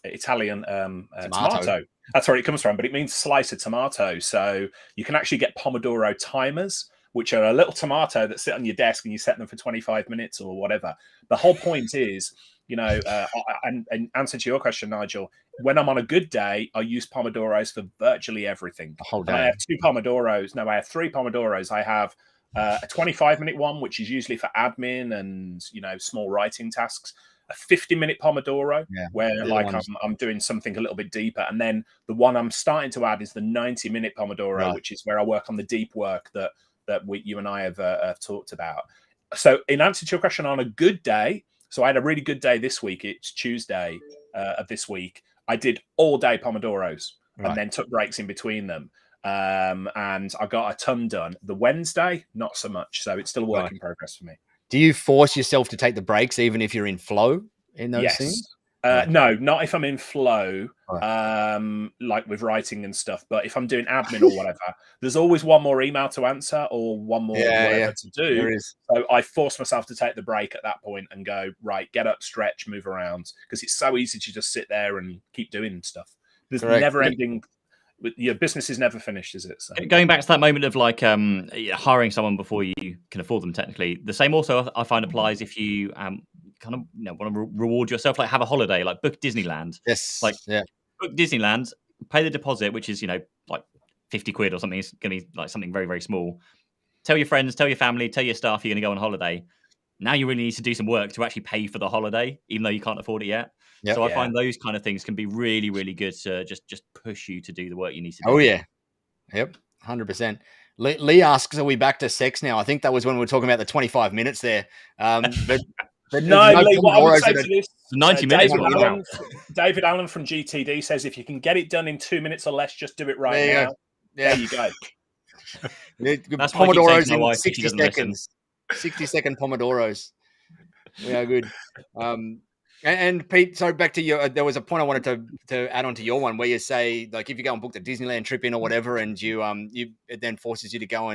Italian tomato. That's where it comes from, but it means slice of tomato. So you can actually get Pomodoro timers, which are a little tomato that sit on your desk and you set them for 25 minutes or whatever. The whole point is, and answer to your question, Nigel, when I'm on a good day, I use Pomodoros for virtually everything. the whole And I day? have 2 Pomodoros. No, I have 3 Pomodoros. I have a 25-minute one, which is usually for admin and small writing tasks. A 50-minute Pomodoro, where like I'm doing something a little bit deeper, and then the one I'm starting to add is the 90-minute Pomodoro, which is where I work on the deep work that you and I have talked about. So, in answer to your question, on a good day, so I had a really good day this week. It's Tuesday of this week. I did all day Pomodoros and then took breaks in between them. And I got a ton done. The Wednesday, not so much. So it's still a work in progress for me. Do you force yourself to take the breaks even if you're in flow in those things? No, not if I'm in flow, like with writing and stuff. But if I'm doing admin or whatever, there's always one more email to answer or one more whatever to do. There is. So I force myself to take the break at that point and go, right, get up, stretch, move around. Because it's so easy to just sit there and keep doing stuff. There's never ending. Your business is never finished, is it? So. Going back to that moment of like hiring someone before you can afford them, technically, the same also I find applies if you kind of want to reward yourself, like have a holiday, like book Disneyland. Yes, book Disneyland, pay the deposit, which is like 50 quid or something. It's going to be like something very, very small. Tell your friends, tell your family, tell your staff you're going to go on holiday. Now you really need to do some work to actually pay for the holiday, even though you can't afford it yet. Yep. So I find those kind of things can be really, really good to just push you to do the work you need to do. Oh, yeah. Yep, 100%. Lee asks, are we back to sex now? I think that was when we were talking about the 25 minutes there. But no, Lee, what I would say to this, 90 minutes. David Allen from GTD says, if you can get it done in 2 minutes or less, just do it right now. There you go. That's Pomodoros in 60 seconds. 60-second Pomodoros. We are good. And Pete, so back to you. There was a point I wanted to add on to your one where you say, like, if you go and book the Disneyland trip in or whatever, and it then forces you to go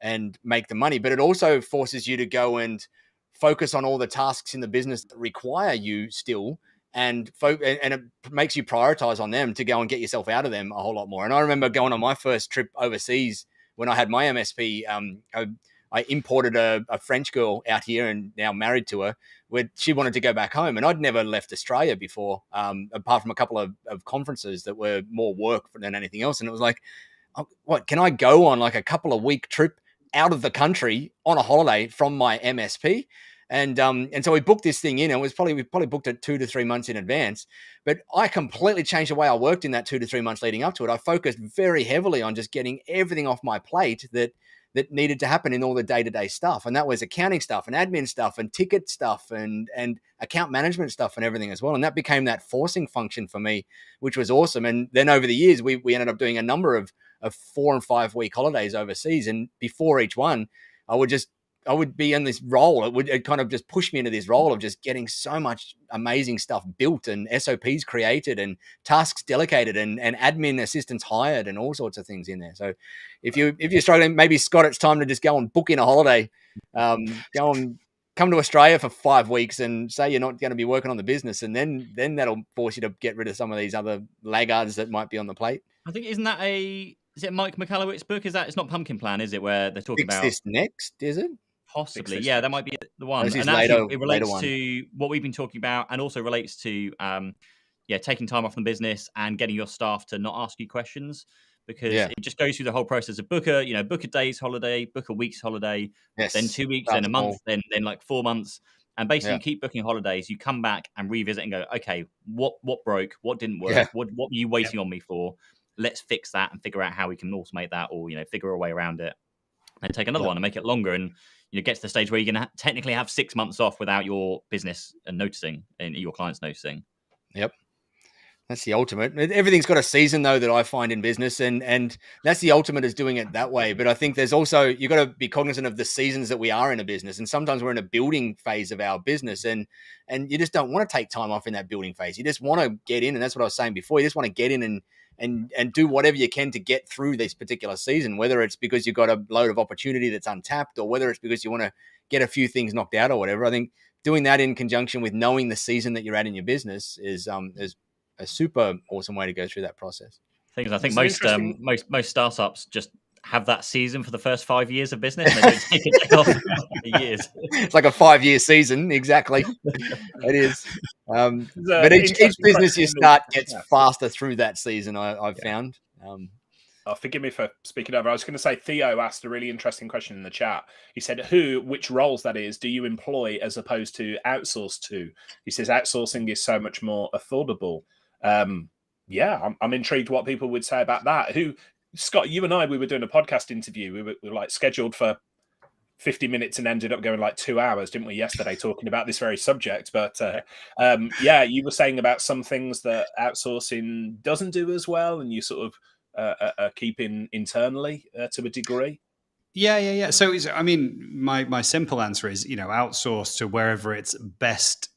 and make the money, but it also forces you to go and focus on all the tasks in the business that require you still, and it makes you prioritize on them to go and get yourself out of them a whole lot more. And I remember going on my first trip overseas when I had my MSP. I imported a French girl out here and now married to her, where she wanted to go back home. And I'd never left Australia before, apart from a couple of conferences that were more work than anything else. And it was like, what, can I go on like a couple of week trip out of the country on a holiday from my MSP? And so we booked this thing in, and we probably booked it 2 to 3 months in advance. But I completely changed the way I worked in that 2 to 3 months leading up to it. I focused very heavily on just getting everything off my plate that needed to happen in all the day-to-day stuff. And that was accounting stuff and admin stuff and ticket stuff and account management stuff and everything as well. And that became that forcing function for me, which was awesome. And then over the years, we ended up doing a number of 4 and 5 week holidays overseas. And before each one, I would be in this role. It kind of just pushed me into this role of just getting so much amazing stuff built and SOPs created and tasks delegated and admin assistants hired and all sorts of things in there. So if you're struggling, maybe Scott, it's time to just go and book in a holiday, go and come to Australia for 5 weeks and say you're not going to be working on the business. And then that'll force you to get rid of some of these other laggards that might be on the plate. I think, is it Mike McAllowitt's book? It's not Pumpkin Plan, is it? Where they're talking about this next, is it? Possibly, yeah, that might be the one. And actually, it relates to what we've been talking about, and also relates to taking time off from the business and getting your staff to not ask you questions, because it just goes through the whole process of book a day's holiday, book a week's holiday, then 2 weeks, then a month, then like 4 months, and basically you keep booking holidays. You come back and revisit and go, okay, what broke, what didn't work, what were you waiting on me for? Let's fix that and figure out how we can automate that, or figure a way around it, and take another one and make it longer. And get to the stage where you can technically have 6 months off without your business noticing and your clients noticing. Yep. That's the ultimate. Everything's got a season though that I find in business, and that's the ultimate is doing it that way. But I think there's also, you got to be cognizant of the seasons that we are in a business, and sometimes we're in a building phase of our business, and you just don't want to take time off in that building phase. You just want to get in, and that's what I was saying before. You just want to get in and do whatever you can to get through this particular season, whether it's because you've got a load of opportunity that's untapped, or whether it's because you want to get a few things knocked out or whatever. I think doing that in conjunction with knowing the season that you're at in your business is a super awesome way to go through that process. I think most startups just have that season for the first 5 years of business, and they don't take it off for years. It's like a 5-year season, exactly. It is. But each business you start gets faster through that season. I've found. Forgive me for speaking over. I was going to say Theo asked a really interesting question in the chat. He said, which roles that is, do you employ as opposed to outsource to? He says outsourcing is so much more affordable. I'm intrigued what people would say about that. Scott, you and I, we were doing a podcast interview. We were like scheduled for 50 minutes and ended up going like 2 hours, didn't we, yesterday, talking about this very subject. But you were saying about some things that outsourcing doesn't do as well, and you sort of are keeping internally to a degree. Yeah. So, my simple answer is, outsource to wherever it's best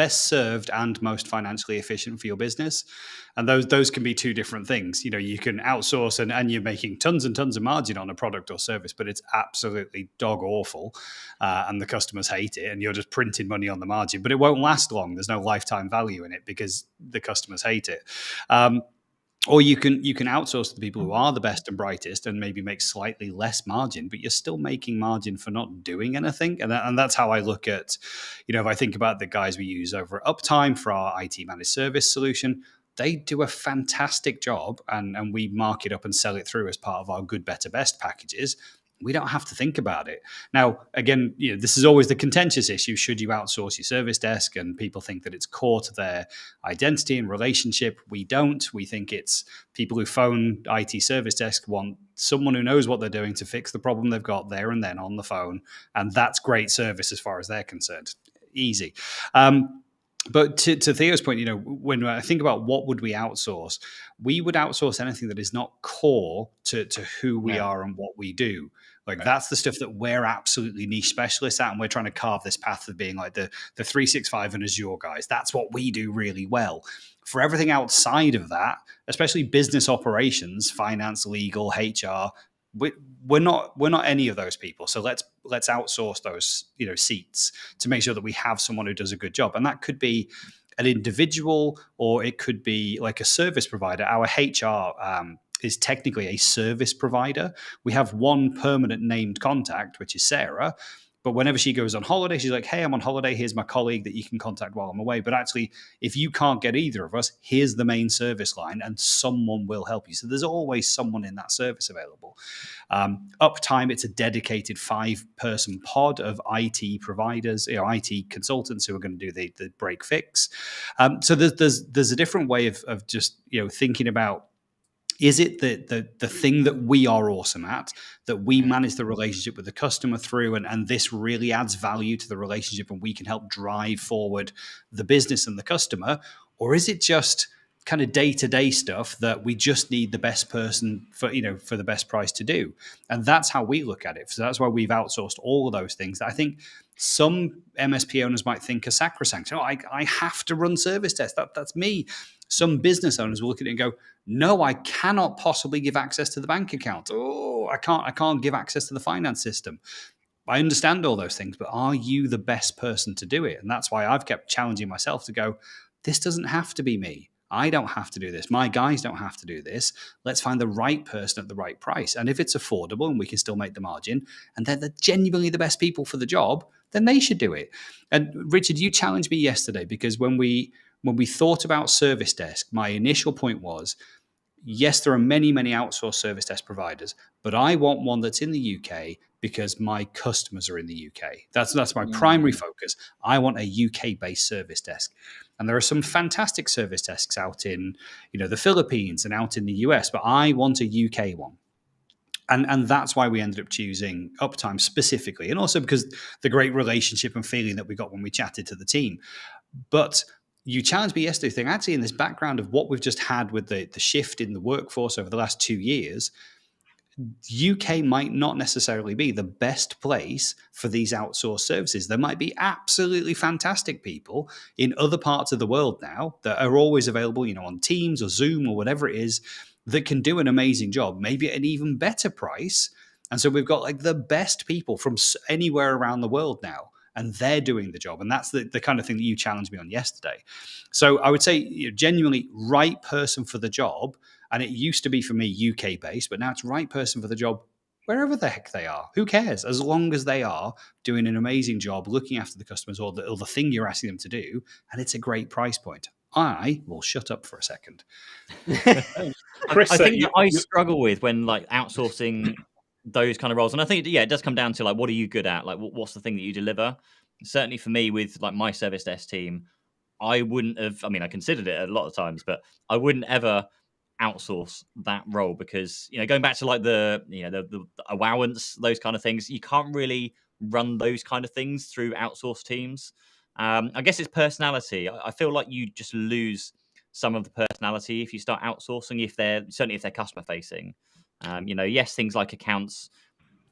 served and most financially efficient for your business. And those can be two different things. You can outsource and you're making tons and tons of margin on a product or service, but it's absolutely dog awful and the customers hate it, and you're just printing money on the margin, but it won't last long. There's no lifetime value in it because the customers hate it. Or you can outsource to the people who are the best and brightest and maybe make slightly less margin, but you're still making margin for not doing anything. And that's how I look at, if I think about the guys we use over at Uptime for our IT managed service solution, they do a fantastic job, and we mark it up and sell it through as part of our good, better, best packages. We don't have to think about it. Now, again, this is always the contentious issue. Should you outsource your service desk? And people think that it's core to their identity and relationship. We don't. We think it's people who phone IT service desk want someone who knows what they're doing to fix the problem they've got there and then on the phone. And that's great service as far as they're concerned. Easy. But to Theo's point, when I think about what would we outsource, we would outsource anything that is not core to who we are and what we do. That's the stuff that we're absolutely niche specialists at, and we're trying to carve this path of being like the 365 and Azure guys. That's what we do really well. For everything outside of that, especially business operations, finance, legal, HR, we're not any of those people. So let's outsource those seats to make sure that we have someone who does a good job. And that could be an individual, or it could be like a service provider. Our HR is technically a service provider. We have one permanent named contact, which is Sarah. But whenever she goes on holiday, she's like, hey, I'm on holiday. Here's my colleague that you can contact while I'm away. But actually, if you can't get either of us, here's the main service line and someone will help you. So there's always someone in that service available. Uptime, it's a dedicated 5-person pod of IT providers, IT consultants who are going to do the break fix. So there's a different way of just thinking about, is it the thing that we are awesome at, that we manage the relationship with the customer through, and this really adds value to the relationship and we can help drive forward the business and the customer? Or is it just kind of day-to-day stuff that we just need the best person for the best price to do? And that's how we look at it. So that's why we've outsourced all of those things that I think some MSP owners might think are sacrosanct. I have to run service desk. That's me. Some business owners will look at it and go, no, I cannot possibly give access to the bank account. Oh, I can't give access to the finance system. I understand all those things, but are you the best person to do it? And that's why I've kept challenging myself to go, this doesn't have to be me. I don't have to do this. My guys don't have to do this. Let's find the right person at the right price. And if it's affordable and we can still make the margin, and they're genuinely the best people for the job, then they should do it. And Richard, you challenged me yesterday because when we thought about service desk, my initial point was, yes, there are many, many outsourced service desk providers, but I want one that's in the UK because my customers are in the UK. That's my primary focus. I want a UK-based service desk. And there are some fantastic service desks out in the Philippines and out in the US, but I want a UK one. And that's why we ended up choosing Uptime specifically, and also because the great relationship and feeling that we got when we chatted to the team. But you challenged me yesterday, thing actually in this background of what we've just had with the shift in the workforce over the last 2 years. UK might not necessarily be the best place for these outsourced services. There might be absolutely fantastic people in other parts of the world now that are always available, on Teams or Zoom or whatever it is, that can do an amazing job, maybe at an even better price. And so we've got like the best people from anywhere around the world now, and they're doing the job. And that's the kind of thing that you challenged me on yesterday. So I would say genuinely right person for the job. And it used to be for me UK based, but now it's right person for the job wherever the heck they are. Who cares? As long as they are doing an amazing job, looking after the customers or the thing you're asking them to do, and it's a great price point. I will shut up for a second. Chris, I think I struggle with when like outsourcing those kind of roles, and I think it does come down to like what are you good at? Like what's the thing that you deliver? Certainly for me, with like my service desk team, I wouldn't have. I mean, I considered it a lot of times, but I wouldn't ever outsource that role because going back to like the allowance, those kind of things, you can't really run those kind of things through outsourced teams. I guess it's personality. I feel like you just lose some of the personality if you start outsourcing, if they're customer facing. Yes, things like accounts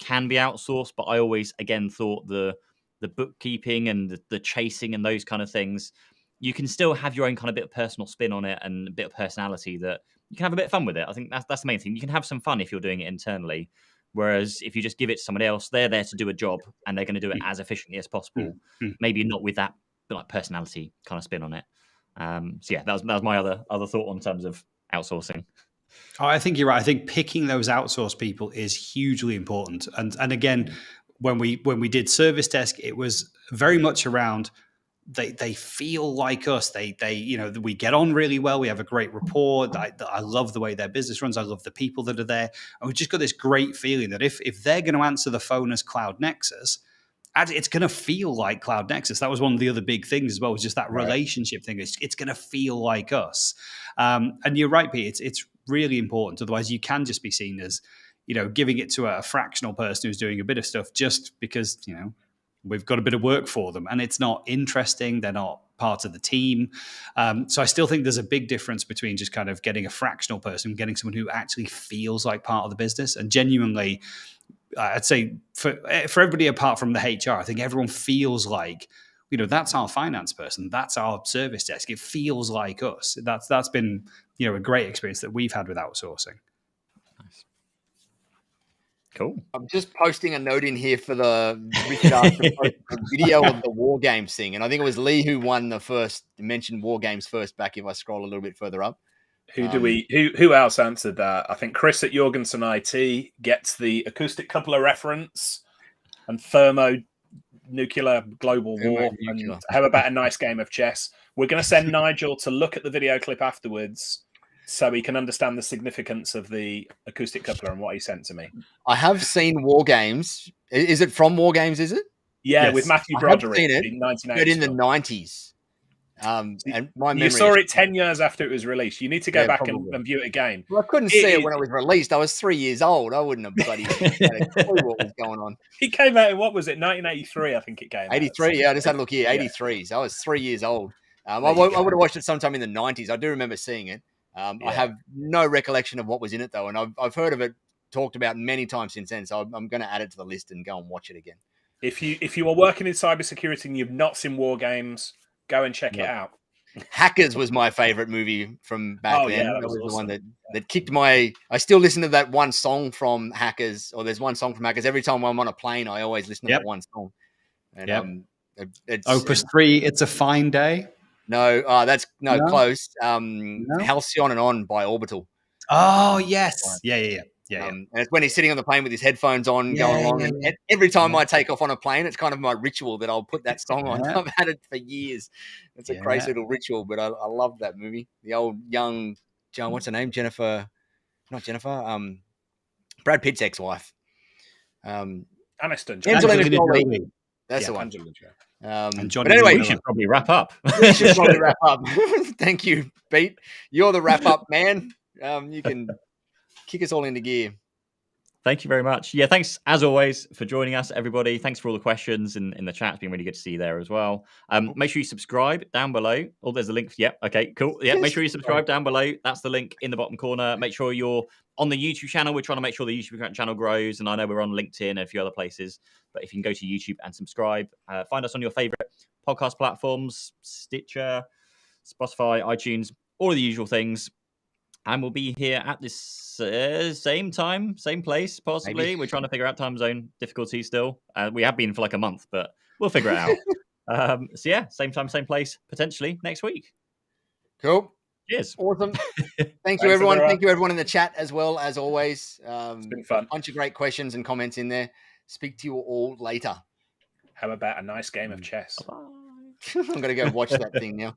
can be outsourced, but I always again thought the bookkeeping and the chasing and those kind of things, you can still have your own kind of bit of personal spin on it and a bit of personality that you can have a bit of fun with it. I think that's the main thing. You can have some fun if you're doing it internally. Whereas if you just give it to somebody else, they're there to do a job and they're going to do it as efficiently as possible. Maybe not with that like personality kind of spin on it. That was my other thought on terms of outsourcing. Oh, I think you're right. I think picking those outsourced people is hugely important. And again, when we did service desk, it was very much around they feel like us. They we get on really well. We have a great rapport. I love the way their business runs. I love the people that are there. And we've just got this great feeling that if they're going to answer the phone as Cloud Nexus, it's going to feel like Cloud Nexus. That was one of the other big things as well, was just that relationship thing. It's going to feel like us. And you're right, Pete. It's really important. Otherwise, you can just be seen as, giving it to a fractional person who's doing a bit of stuff just because, we've got a bit of work for them. And it's not interesting. They're not part of the team. So I still think there's a big difference between just kind of getting a fractional person, getting someone who actually feels like part of the business and genuinely, I'd say for everybody apart from the HR, I think everyone feels like, that's our finance person, that's our service desk. It feels like us. That's been, a great experience that we've had with outsourcing. Nice. Cool. I'm just posting a note in here for the Richard asked to post a video of the War Games thing, and I think it was Lee who mentioned War Games first. Back if I scroll a little bit further up. Who else answered that? I think Chris at Jorgensen IT gets the acoustic coupler reference and thermonuclear global war. And how about a nice game of chess? We're going to send Nigel to look at the video clip afterwards so he can understand the significance of the acoustic coupler and what he sent to me. I have seen War Games. Is it from War Games, is it? Yeah, yes. With Matthew Broderick in 1980s. But in the 90s. And my memory, you saw it 10 years after it was released. You need to go back and view it again. Well, I couldn't see it when it was released. I was 3 years old. I wouldn't have bloody had a clue what was going on. It came out in, what was it, 1983, I think it came 83, out. Yeah, I just had a look here, 83. So I was 3 years old. I would have watched it sometime in the 90s. I do remember seeing it. I have no recollection of what was in it, though, and I've heard of it talked about many times since then, so I'm going to add it to the list and go and watch it again. If you are working in cybersecurity and you've not seen War Games, go and check it out. Hackers was my favorite movie from back then. Yeah, that was awesome. the one that kicked my... I still listen to that one song from Hackers, or there's one song from Hackers. Every time I'm on a plane, I always listen to that one song. And, it's Opus 3, It's a Fine Day. No, that's close. Halcyon and On by Orbital. Oh, yes. Yeah. And it's when he's sitting on the plane with his headphones on, going along. And every time I take off on a plane, it's kind of my ritual that I'll put that song on. I've had it for years. It's a crazy little ritual, but I love that movie. The old young, what's her name? Jennifer, not Jennifer. Brad Pitt's ex-wife. Aniston. Angelina Jolie. That's the one. And Johnny, but anyway, we should probably wrap up. Thank you, Pete. You're the wrap-up man. You can kick us all into gear. Thank you very much. Yeah, thanks as always for joining us, everybody. Thanks for all the questions in the chat. It's been really good to see you there as well. Make sure you subscribe down below. Oh, there's a link. Yep. Okay, cool. Yeah, make sure you subscribe down below. That's the link in the bottom corner. Make sure you're on the YouTube channel. We're trying to make sure the YouTube channel grows. And I know we're on LinkedIn and a few other places. But if you can go to YouTube and subscribe, find us on your favorite podcast platforms, Stitcher, Spotify, iTunes, all of the usual things. And we'll be here at this same time, same place, possibly. Maybe. We're trying to figure out time zone difficulty still. We have been for like a month, but we'll figure it out. So yeah, same time, same place, potentially next week. Cool. Cheers. Awesome. Thank you, everyone. Thank you, everyone in the chat as well, as always. It's been fun. A bunch of great questions and comments in there. Speak to you all later. How about a nice game of chess? I'm going to go watch that thing now.